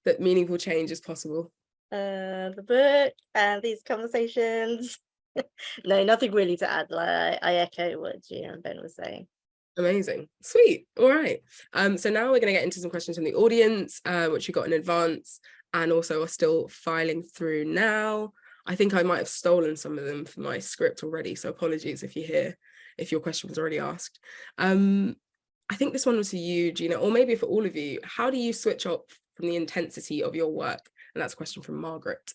Speaker 1: that meaningful change is possible?
Speaker 4: The book and these conversations. No, nothing really to add. Like I echo what Gina and Ben was saying.
Speaker 1: Amazing. Sweet. All right. So now we're going to get into some questions from the audience, which you got in advance and also are still filing through now. I think I might have stolen some of them from my script already, so apologies if your question was already asked. I think this one was for you, Gina, or maybe for all of you. How do you switch up from the intensity of your work? And that's a question from Margaret.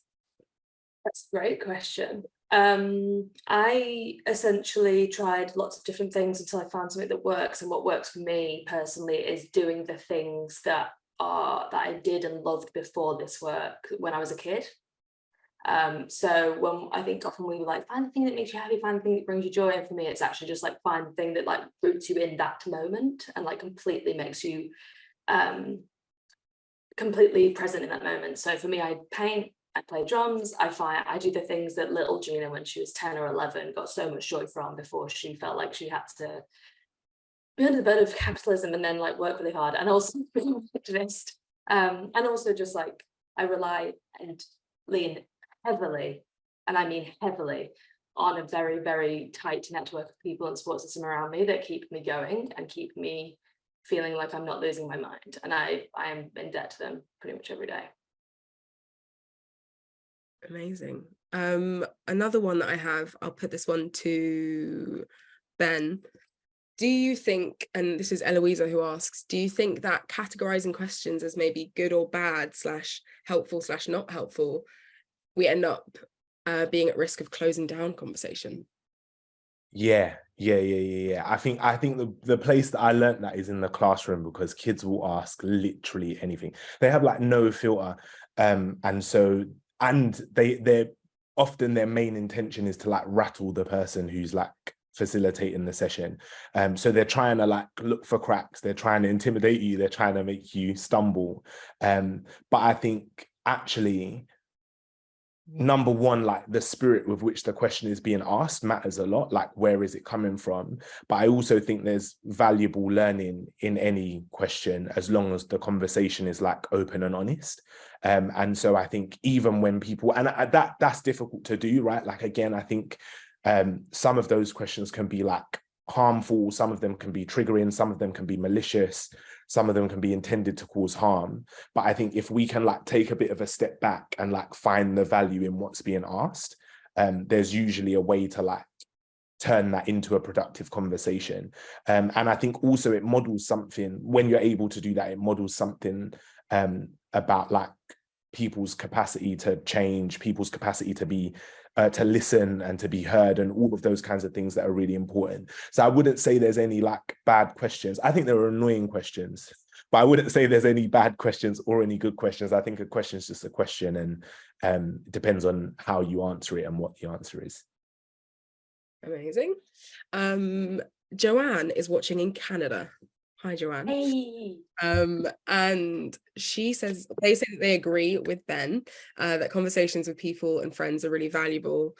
Speaker 2: That's a great question. I essentially tried lots of different things until I found something that works, and what works for me personally is doing the things that I did and loved before this work when I was a kid. So when I think often we like find the thing that makes you happy, find the thing that brings you joy, and for me it's actually just like find the thing that like roots you in that moment and like completely makes you completely present in that moment. So for me, I paint, I play drums, I do the things that little Gina when she was 10 or 11 got so much joy from before she felt like she had to be under the burden of capitalism and then like work really hard, and also be an activist, and also just like I rely and lean heavily, and I mean heavily, on a very, very tight network of people and support system around me that keep me going and keep me feeling like I'm not losing my mind, and I am in debt to them pretty much every day.
Speaker 1: Amazing. Another one that I have, I'll put this one to Ben. Do you think, and this is Eloisa who asks, do you think that categorizing questions as maybe good or bad / helpful / not helpful, we end up being at risk of closing down conversation?
Speaker 3: Yeah. I think the place that I learned that is in the classroom, because kids will ask literally anything. They have like no filter, and so they're often their main intention is to like rattle the person who's like facilitating the session. So they're trying to like look for cracks, they're trying to intimidate you, they're trying to make you stumble. But I think actually, number one, like the spirit with which the question is being asked matters a lot, like where is it coming from? But I also think there's valuable learning in any question as long as the conversation is like open and honest. And so I think even when people, and that's difficult to do, right? Like, again, I think some of those questions can be like harmful, some of them can be triggering, some of them can be malicious, some of them can be intended to cause harm. But I think if we can like take a bit of a step back and like find the value in what's being asked, there's usually a way to like turn that into a productive conversation. And I think also it models something, when you're able to do that, it models something about like people's capacity to change, people's capacity to be to listen and to be heard, and all of those kinds of things that are really important. So I wouldn't say there's any like bad questions. I think there are annoying questions, but I wouldn't say there's any bad questions or any good questions. I think a question is just a question, and it depends on how you answer it and what the answer is.
Speaker 1: Amazing. Joanne is watching in Canada. Hi, Joanne.
Speaker 2: Hey.
Speaker 1: And they say that they agree with Ben, that conversations with people and friends are really valuable.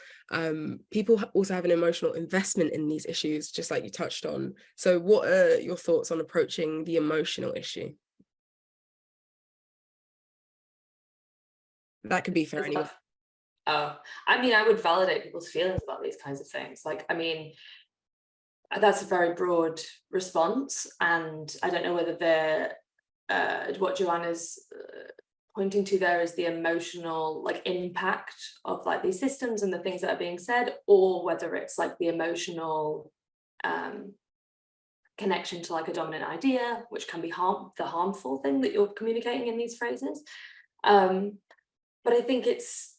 Speaker 1: People also have an emotional investment in these issues, just like you touched on. So what are your thoughts on approaching the emotional issue? That could be for anyone.
Speaker 2: I mean, I would validate people's feelings about these kinds of things. Like, I mean, that's a very broad response, and I don't know whether what Joanne is pointing to there is the emotional like impact of like these systems and the things that are being said, or whether it's like the emotional connection to like a dominant idea, which can be the harmful thing that you're communicating in these phrases. But I think it's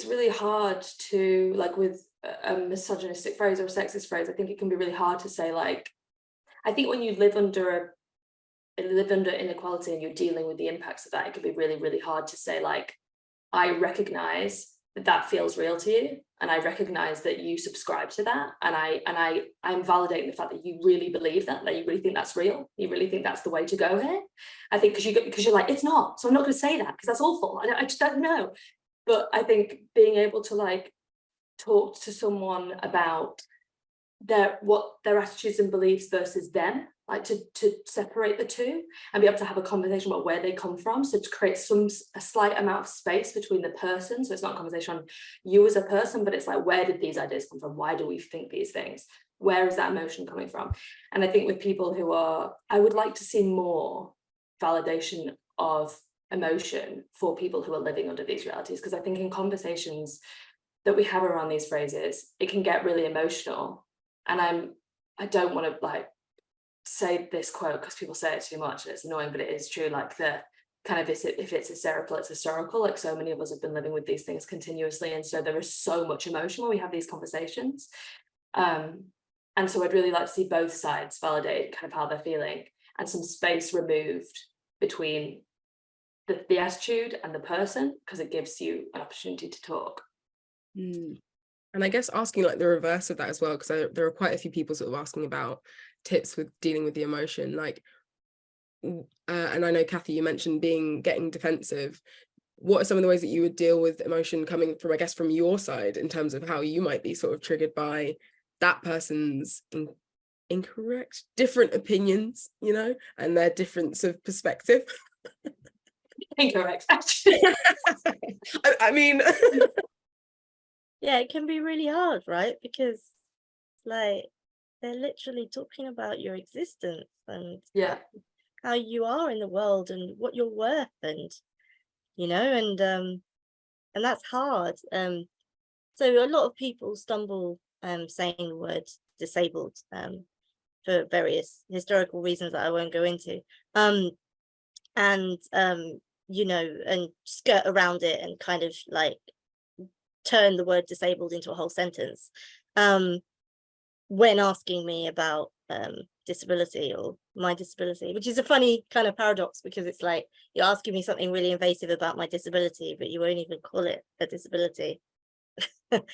Speaker 2: really hard to, like, with a misogynistic phrase or a sexist phrase, I think it can be really hard to say, like, I think when you live under inequality and you're dealing with the impacts of that, it can be really, really hard to say, like, I recognize that feels real to you, and I recognize that you subscribe to that, and I'm validating the fact that you really believe that you really think that's real, you really think that's the way to go here. I think because you're like, it's not, so I'm not going to say that because that's awful. I just don't know. But I think being able to like talk to someone about what their attitudes and beliefs versus them, like to separate the two and be able to have a conversation about where they come from. So to create a slight amount of space between the person. So it's not a conversation on you as a person, but it's like, where did these ideas come from? Why do we think these things? Where is that emotion coming from? And I think with people who are, I would like to see more validation of emotion for people who are living under these realities, because I think in conversations that we have around these phrases, it can get really emotional. And I don't want to like say this quote because people say it too much and it's annoying, but it is true. Like the kind of, if it's hysterical, it's historical. Like so many of us have been living with these things continuously, and so there is so much emotion when we have these conversations. And so I'd really like to see both sides validate kind of how they're feeling, and some space removed between the attitude and the person, because it gives you an opportunity to talk.
Speaker 1: And I guess asking like the reverse of that as well, because there are quite a few people sort of asking about tips with dealing with the emotion, like and I know Kathy, you mentioned getting defensive. What are some of the ways that you would deal with emotion coming from, I guess, from your side, in terms of how you might be sort of triggered by that person's incorrect, different opinions, you know, and their difference of perspective?
Speaker 2: Incorrect, actually.
Speaker 1: I mean,
Speaker 4: yeah, it can be really hard, right? Because like they're literally talking about your existence and how you are in the world and what you're worth, and you know, and that's hard. So a lot of people stumble saying the word disabled for various historical reasons that I won't go into, and you know, and skirt around it and kind of like turn the word disabled into a whole sentence when asking me about disability or my disability, which is a funny kind of paradox, because it's like you're asking me something really invasive about my disability, but you won't even call it a disability. But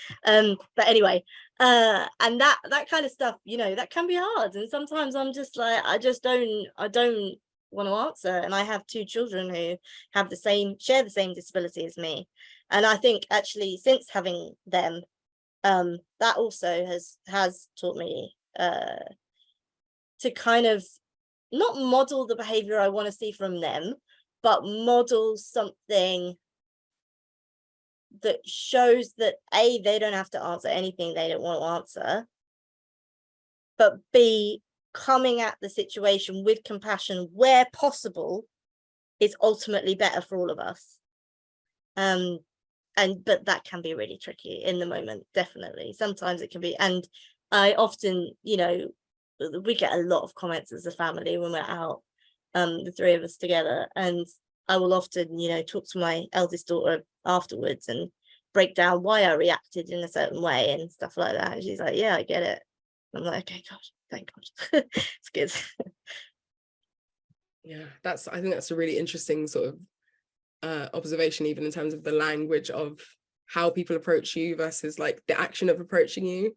Speaker 4: anyway, and that kind of stuff, you know, that can be hard, and sometimes I'm just like, I don't want to answer. And I have 2 children who have share the same disability as me, and I think actually since having them, that also has taught me to kind of not model the behavior I want to see from them, but model something that shows that A, they don't have to answer anything they don't want to answer, but B, coming at the situation with compassion where possible is ultimately better for all of us. But that can be really tricky in the moment, definitely. Sometimes it can be, and I often, you know, we get a lot of comments as a family when we're out, the 3 of us together, and I will often, you know, talk to my eldest daughter afterwards and break down why I reacted in a certain way and stuff like that. And she's like, yeah, I get it. I'm like, okay, God, thank God. It's good.
Speaker 1: Yeah, I think that's a really interesting sort of observation, even in terms of the language of how people approach you versus like the action of approaching you.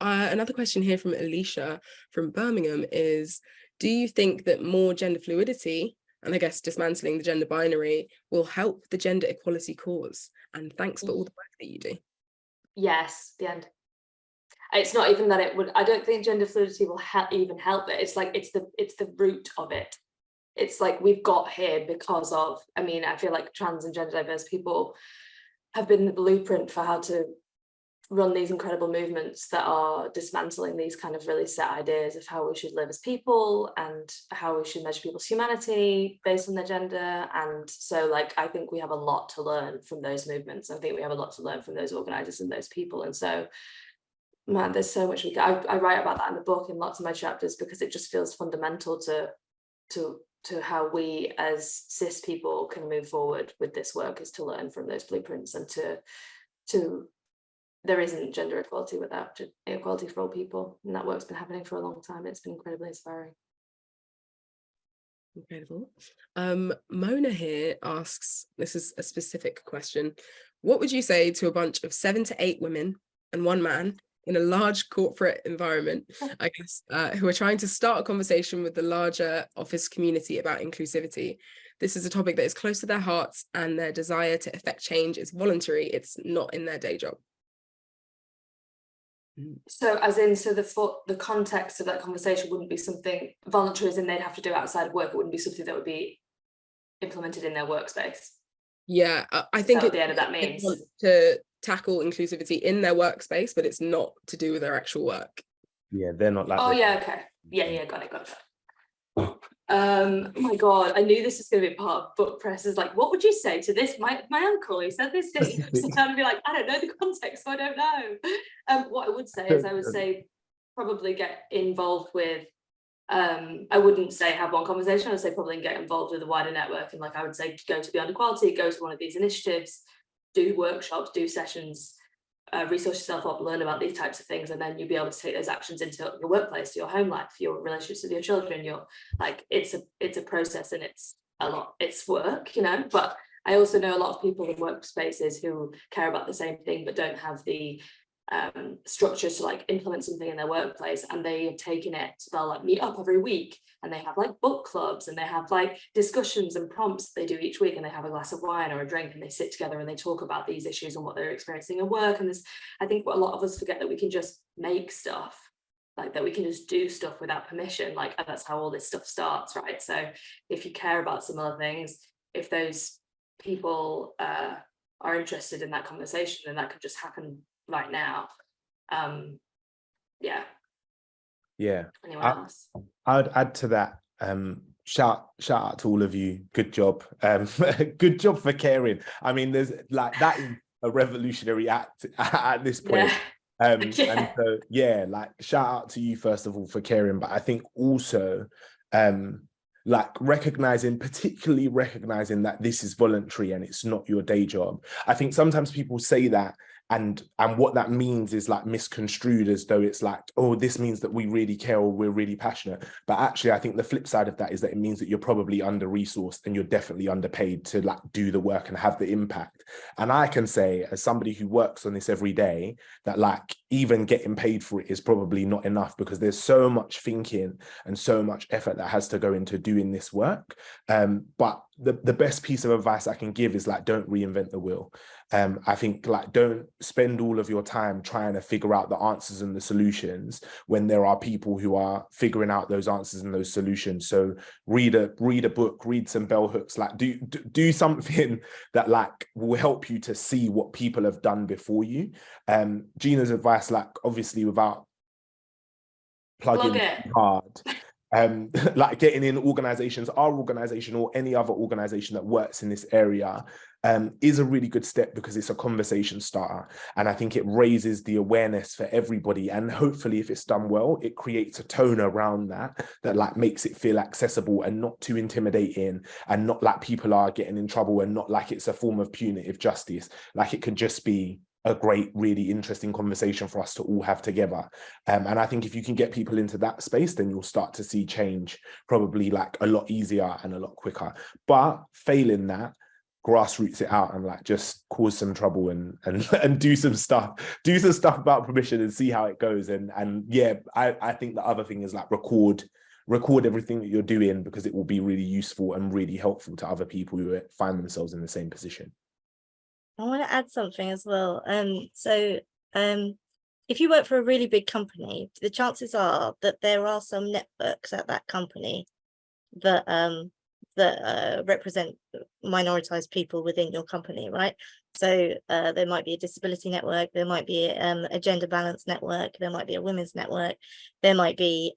Speaker 1: Another question here from Alicia from Birmingham is, do you think that more gender fluidity, and I guess dismantling the gender binary, will help the gender equality cause? And thanks for all the work that you do.
Speaker 2: Yes, the end. It's not even that it would, I don't think gender fluidity will even help it. It's like, it's the root of it. It's like we've got here because of, I mean, I feel like trans and gender diverse people have been the blueprint for how to run these incredible movements that are dismantling these kind of really set ideas of how we should live as people and how we should measure people's humanity based on their gender. And so like, I think we have a lot to learn from those movements. I think we have a lot to learn from those organizers and those people. And so, man, there's so much I write about that in the book in lots of my chapters, because it just feels fundamental to how we as cis people can move forward with this work, is to learn from those blueprints, and to there isn't gender equality without equality for all people, and that work's been happening for a long time. It's been incredibly inspiring.
Speaker 1: Incredible. Mona here asks, this is a specific question, what would you say to a bunch of 7 to 8 women and 1 man in a large corporate environment, I guess, who are trying to start a conversation with the larger office community about inclusivity? This is a topic that is close to their hearts, and their desire to effect change is voluntary. It's not in their day job.
Speaker 2: So as in, so the context of that conversation wouldn't be something voluntary, as in they'd have to do outside of work. It wouldn't be something that would be implemented in their workspace.
Speaker 1: Yeah, I
Speaker 2: Is
Speaker 1: think
Speaker 2: that what the end of that
Speaker 1: they
Speaker 2: means?
Speaker 1: want to tackle inclusivity in their workspace, but it's not to do with their actual work.
Speaker 3: Yeah, they're not like.
Speaker 2: Oh yeah, okay. Yeah, got it. Oh my god, I knew this was going to be part of book press. Is like, what would you say to this? My uncle who said this thing. Sometimes I'd be like, I don't know the context, so I don't know. What I would say is, I would say probably get involved with. I wouldn't say have one conversation. I'd say probably get involved with the wider network, and like I would say, go to Beyond Equality, go to one of these initiatives, do workshops, do sessions. Resource yourself up, learn about these types of things, and then you'll be able to take those actions into your workplace, your home life, your relationships with your children. Your like, it's a process, and it's a lot, it's work, you know. But I also know a lot of people in workspaces who care about the same thing but don't have the structures to like implement something in their workplace, and they have taken it, so they'll like meet up every week, and they have like book clubs, and they have like discussions and prompts they do each week, and they have a glass of wine or a drink, and they sit together and they talk about these issues and what they're experiencing at work. And this, I think what a lot of us forget, that we can just make stuff, like that we can just do stuff without permission, like that's how all this stuff starts, right? So if you care about similar things, if those people are interested in that conversation, then that could just happen right now. Yeah. Anyone else?
Speaker 3: I'd add to that. Shout out to all of you. Good job. Good job for caring. I mean, there's like, that is a revolutionary act at this point. And so like, shout out to you first of all for caring, but I think also like particularly recognizing that this is voluntary and it's not your day job. I think sometimes people say that, and what that means is like misconstrued as though it's like, oh, this means that we really care or we're really passionate. But actually, I think the flip side of that is that it means that you're probably under-resourced and you're definitely underpaid to like do the work and have the impact. And I can say, as somebody who works on this every day, that like even getting paid for it is probably not enough, because there's so much thinking and so much effort that has to go into doing this work. But the best piece of advice I can give is like, don't reinvent the wheel. I think like, don't spend all of your time trying to figure out the answers and the solutions when there are people who are figuring out those answers and those solutions. So read a book, read some bell hooks, like do something that like will help you to see what people have done before you. Gina's advice, like obviously without plugging hard, like getting in organizations, our organization or any other organization that works in this area, is a really good step, because it's a conversation starter. And I think it raises the awareness for everybody. And hopefully if it's done well, it creates a tone around that like makes it feel accessible and not too intimidating, and not like people are getting in trouble, and not like it's a form of punitive justice. Like it could just be a great, really interesting conversation for us to all have together. And I think if you can get people into that space, then you'll start to see change probably like a lot easier and a lot quicker. But failing that, grassroots it out and like just cause some trouble and do some stuff about permission and see how it goes. And yeah, I think the other thing is like record everything that you're doing, because it will be really useful and really helpful to other people who find themselves in the same position.
Speaker 4: I want to add something as well. If you work for a really big company, the chances are that there are some networks at that company that represent minoritized people within your company, right? So there might be a disability network, there might be a gender balance network, there might be a women's network, there might be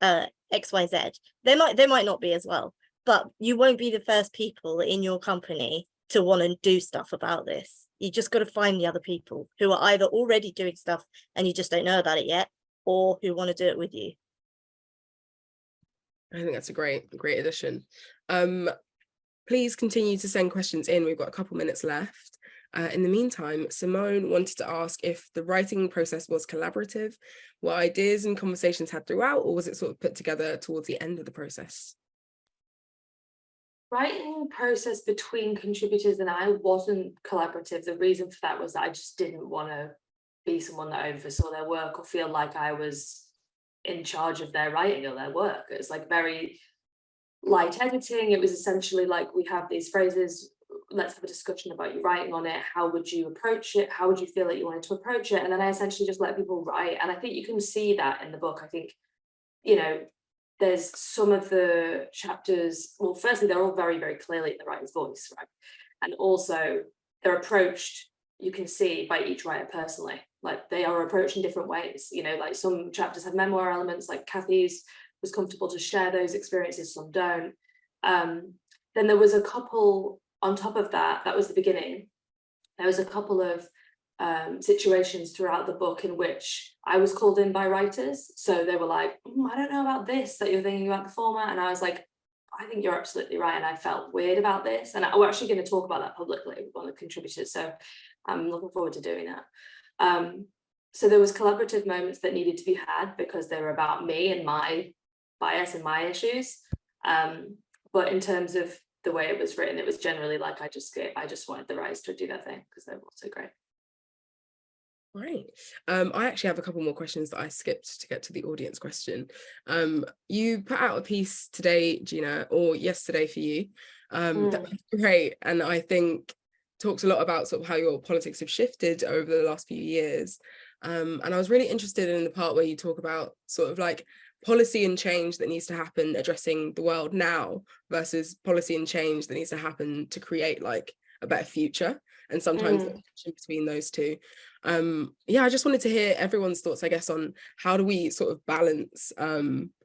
Speaker 4: XYZ. There might not be as well, but you won't be the first people in your company to want to do stuff about this. You just got to find the other people who are either already doing stuff and you just don't know about it yet, or who want to do it with you.
Speaker 1: I think that's a great addition. Please continue to send questions in. We've got a couple minutes left. In the meantime, Simone wanted to ask if the writing process was collaborative, what ideas and conversations had throughout, or was it sort of put together towards the end of the process?
Speaker 2: Writing process between contributors and I wasn't collaborative. The reason for that was that I just didn't want to be someone that oversaw their work or feel like I was in charge of their writing or their work. It's like very light editing. It was essentially like, we have these phrases, let's have a discussion about your writing on it. How would you approach it? How would you feel that you wanted to approach it? And then I essentially just let people write. And I think you can see that in the book. I think, you know, there's some of the chapters, well, firstly, they're all very, very clearly in the writer's voice, right? And also they're approached, you can see, by each writer personally. Like they are approached in different ways. You know, like some chapters have memoir elements, like Kathy's was comfortable to share those experiences, some don't. Then there was a couple on top of that, that was the beginning. There was a couple of situations throughout the book in which I was called in by writers. So they were like, I don't know about this, that you're thinking about the format. And I was like, I think you're absolutely right. And I felt weird about this. And we're actually going to talk about that publicly with one of the contributors. So I'm looking forward to doing that. So there was collaborative moments that needed to be had because they were about me and my bias and my issues. But in terms of the way it was written, it was generally like I just wanted the writers to do their thing because they were also great.
Speaker 1: Right. I actually have a couple more questions that I skipped to get to the audience question. You put out a piece today, Gina, or yesterday for you. That was great. And I think talks a lot about sort of how your politics have shifted over the last few years. And I was really interested in the part where you talk about sort of like policy and change that needs to happen addressing the world now versus policy and change that needs to happen to create like a better future, and sometimes the tension between those two. Yeah, I just wanted to hear everyone's thoughts, I guess, on how do we sort of balance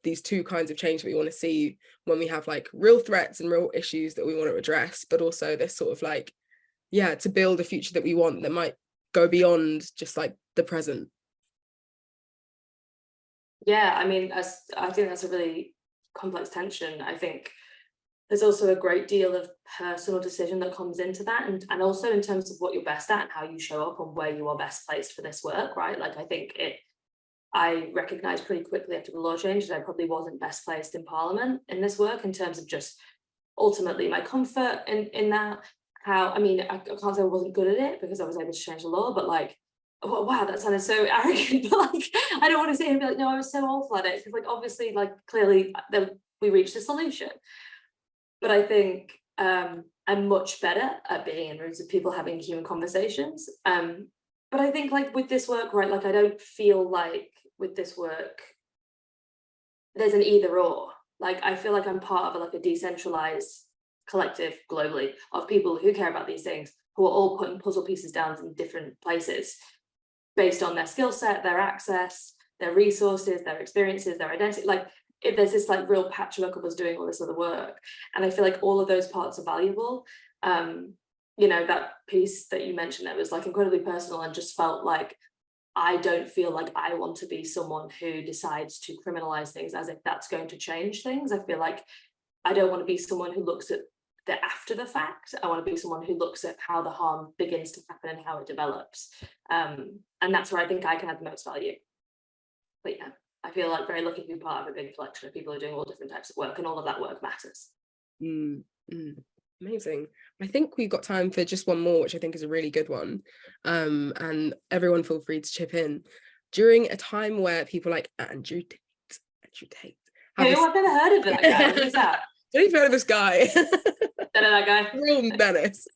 Speaker 1: these two kinds of change that we want to see when we have like real threats and real issues that we want to address, but also this sort of like, yeah, to build a future that we want that might go beyond just like the present.
Speaker 2: Yeah, I mean, I think that's a really complex tension. I think there's also a great deal of personal decision that comes into that, and also in terms of what you're best at and how you show up and where you are best placed for this work, right? Like I think I recognized pretty quickly after the law change that I probably wasn't best placed in Parliament in this work in terms of just ultimately my comfort in that. How, I mean, I can't say I wasn't good at it because I was able to change the law, but like, oh, wow, that sounded so arrogant. But like, I don't want to sit here and be like, no, I was so awful at it, because like obviously, like clearly we reached a solution. But I think I'm much better at being in rooms of people having human conversations. But I think like with this work, right, like I don't feel like with this work there's an either or. Like I feel like I'm part of like a decentralized collective globally of people who care about these things, who are all putting puzzle pieces down in different places based on their skill set, their access, their resources, their experiences, their identity. Like if there's this like real patchwork of us doing all this other work, and I feel like all of those parts are valuable. You know, that piece that you mentioned that was like incredibly personal and just felt like I don't feel like I want to be someone who decides to criminalize things as if that's going to change things. I feel like I don't want to be someone who looks at the after the fact. I want to be someone who looks at how the harm begins to happen and how it develops. And that's where I think I can add the most value. But yeah, I feel like very lucky to be part of a big collection of people who are doing all different types of work, and all of that work matters.
Speaker 1: Amazing. I think we've got time for just one more, which I think is a really good one. And everyone feel free to chip in. During a time where people like Andrew Tate.
Speaker 2: Hey, I've never heard of that guy. Who's that?
Speaker 1: Don't even heard of this guy.
Speaker 2: Don't know that guy.
Speaker 1: Real menace.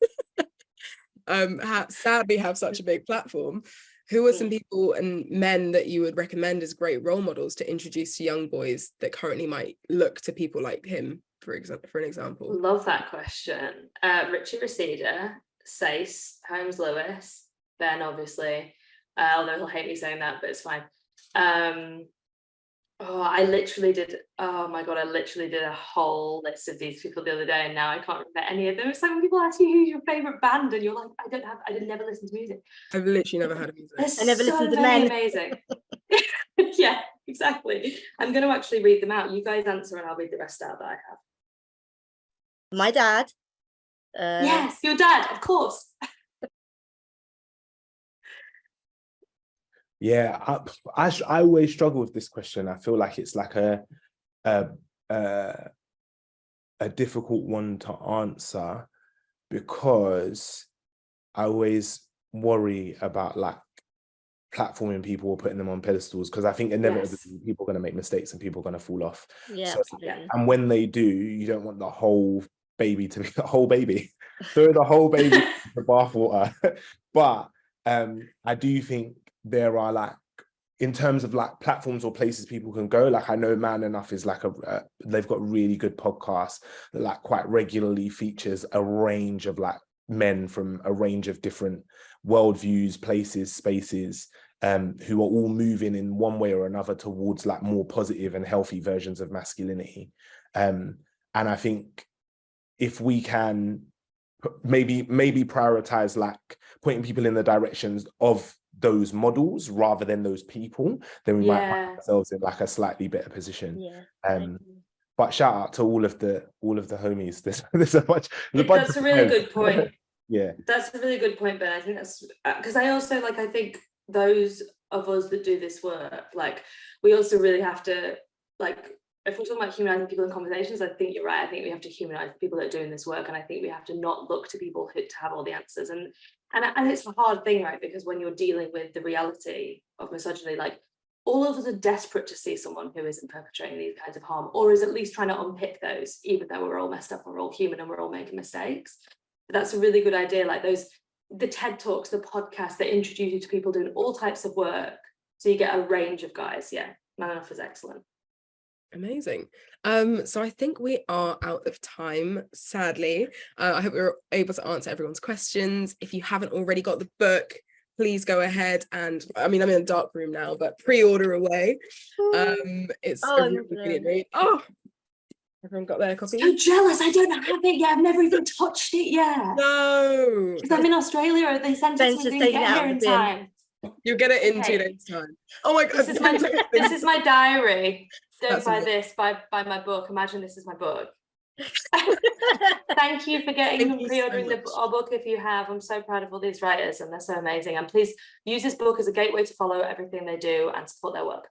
Speaker 1: Sadly have such a big platform. Who are some people and men that you would recommend as great role models to introduce to young boys that currently might look to people like him, for an example?
Speaker 2: Love that question. Richie Reseda, Sace, Holmes Lewis, Ben, obviously. Although he'll hate me saying that, but it's fine. I literally did a whole list of these people the other day, and now I can't remember any of them. It's like when people ask you who's your favorite band and you're like, I did never listen to music.
Speaker 1: I've literally never heard of music.
Speaker 2: I never listened to men. Amazing. Yeah, exactly. I'm going to actually read them out. You guys answer and I'll read the rest out that I have.
Speaker 4: My dad.
Speaker 2: Yes, your dad, of course.
Speaker 3: Yeah, I always struggle with this question. I feel like it's like a difficult one to answer, because I always worry about like platforming people or putting them on pedestals, because I think inevitably people are going to make mistakes and people are going to fall off.
Speaker 4: Yeah,
Speaker 3: so, and when they do, you don't want the whole baby to be the whole baby. throw the whole baby into the bathwater. But I do think there are, like, in terms of like platforms or places people can go, like I know Man Enough is like they've got really good podcasts that like quite regularly features a range of like men from a range of different worldviews, places, spaces, who are all moving in one way or another towards like more positive and healthy versions of masculinity. And I think if we can maybe prioritize like pointing people in the directions of those models rather than those people, then we might find ourselves in like a slightly better position. But shout out to all of the homies. There's a bunch.
Speaker 2: That's a really good point.
Speaker 3: Yeah,
Speaker 2: that's a really good point, Ben. I think that's because I also like, I think those of us that do this work, like we also really have to, like, if we're talking about humanizing people in conversations, I think you're right. I think we have to humanize people that are doing this work, and I think we have to not look to people to have all the answers. And it's a hard thing, right? Because when you're dealing with the reality of misogyny, like all of us are desperate to see someone who isn't perpetrating these kinds of harm, or is at least trying to unpick those, even though we're all messed up and we're all human and we're all making mistakes. But that's a really good idea. Like the TED Talks, the podcasts that introduce you to people doing all types of work, so you get a range of guys. Yeah, Man Enough is excellent.
Speaker 1: Amazing. So I think we are out of time, sadly. I hope we were able to answer everyone's questions. If you haven't already got the book, please go ahead and, I mean, I'm in a dark room now, but pre-order away. It's a really brilliant read. Oh, everyone got their copy?
Speaker 2: So jealous, I don't have it yet. I've never even touched it yet.
Speaker 1: No.
Speaker 2: Because I'm in Australia, they sent it to me, didn't get here in time.
Speaker 1: You'll get it in 2 days' time. Oh my God.
Speaker 2: This is my diary. Don't buy this, buy my book. Imagine this is my book. Thank you for pre-ordering our book if you have. I'm so proud of all these writers and they're so amazing. And please use this book as a gateway to follow everything they do and support their work.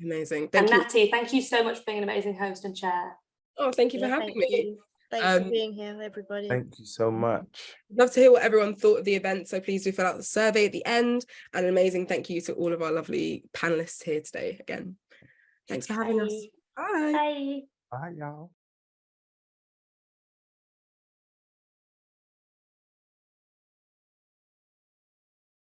Speaker 1: Amazing.
Speaker 2: Thank you. Natty, thank you so much for being an amazing host and chair.
Speaker 1: Oh, thank you for having me.
Speaker 4: Thanks for being here, everybody.
Speaker 3: Thank you so much.
Speaker 1: I'd love to hear what everyone thought of the event, so please do fill out the survey at the end. And an amazing thank you to all of our lovely panelists here today again. Thanks for having us. Bye.
Speaker 2: Bye.
Speaker 3: Bye, y'all.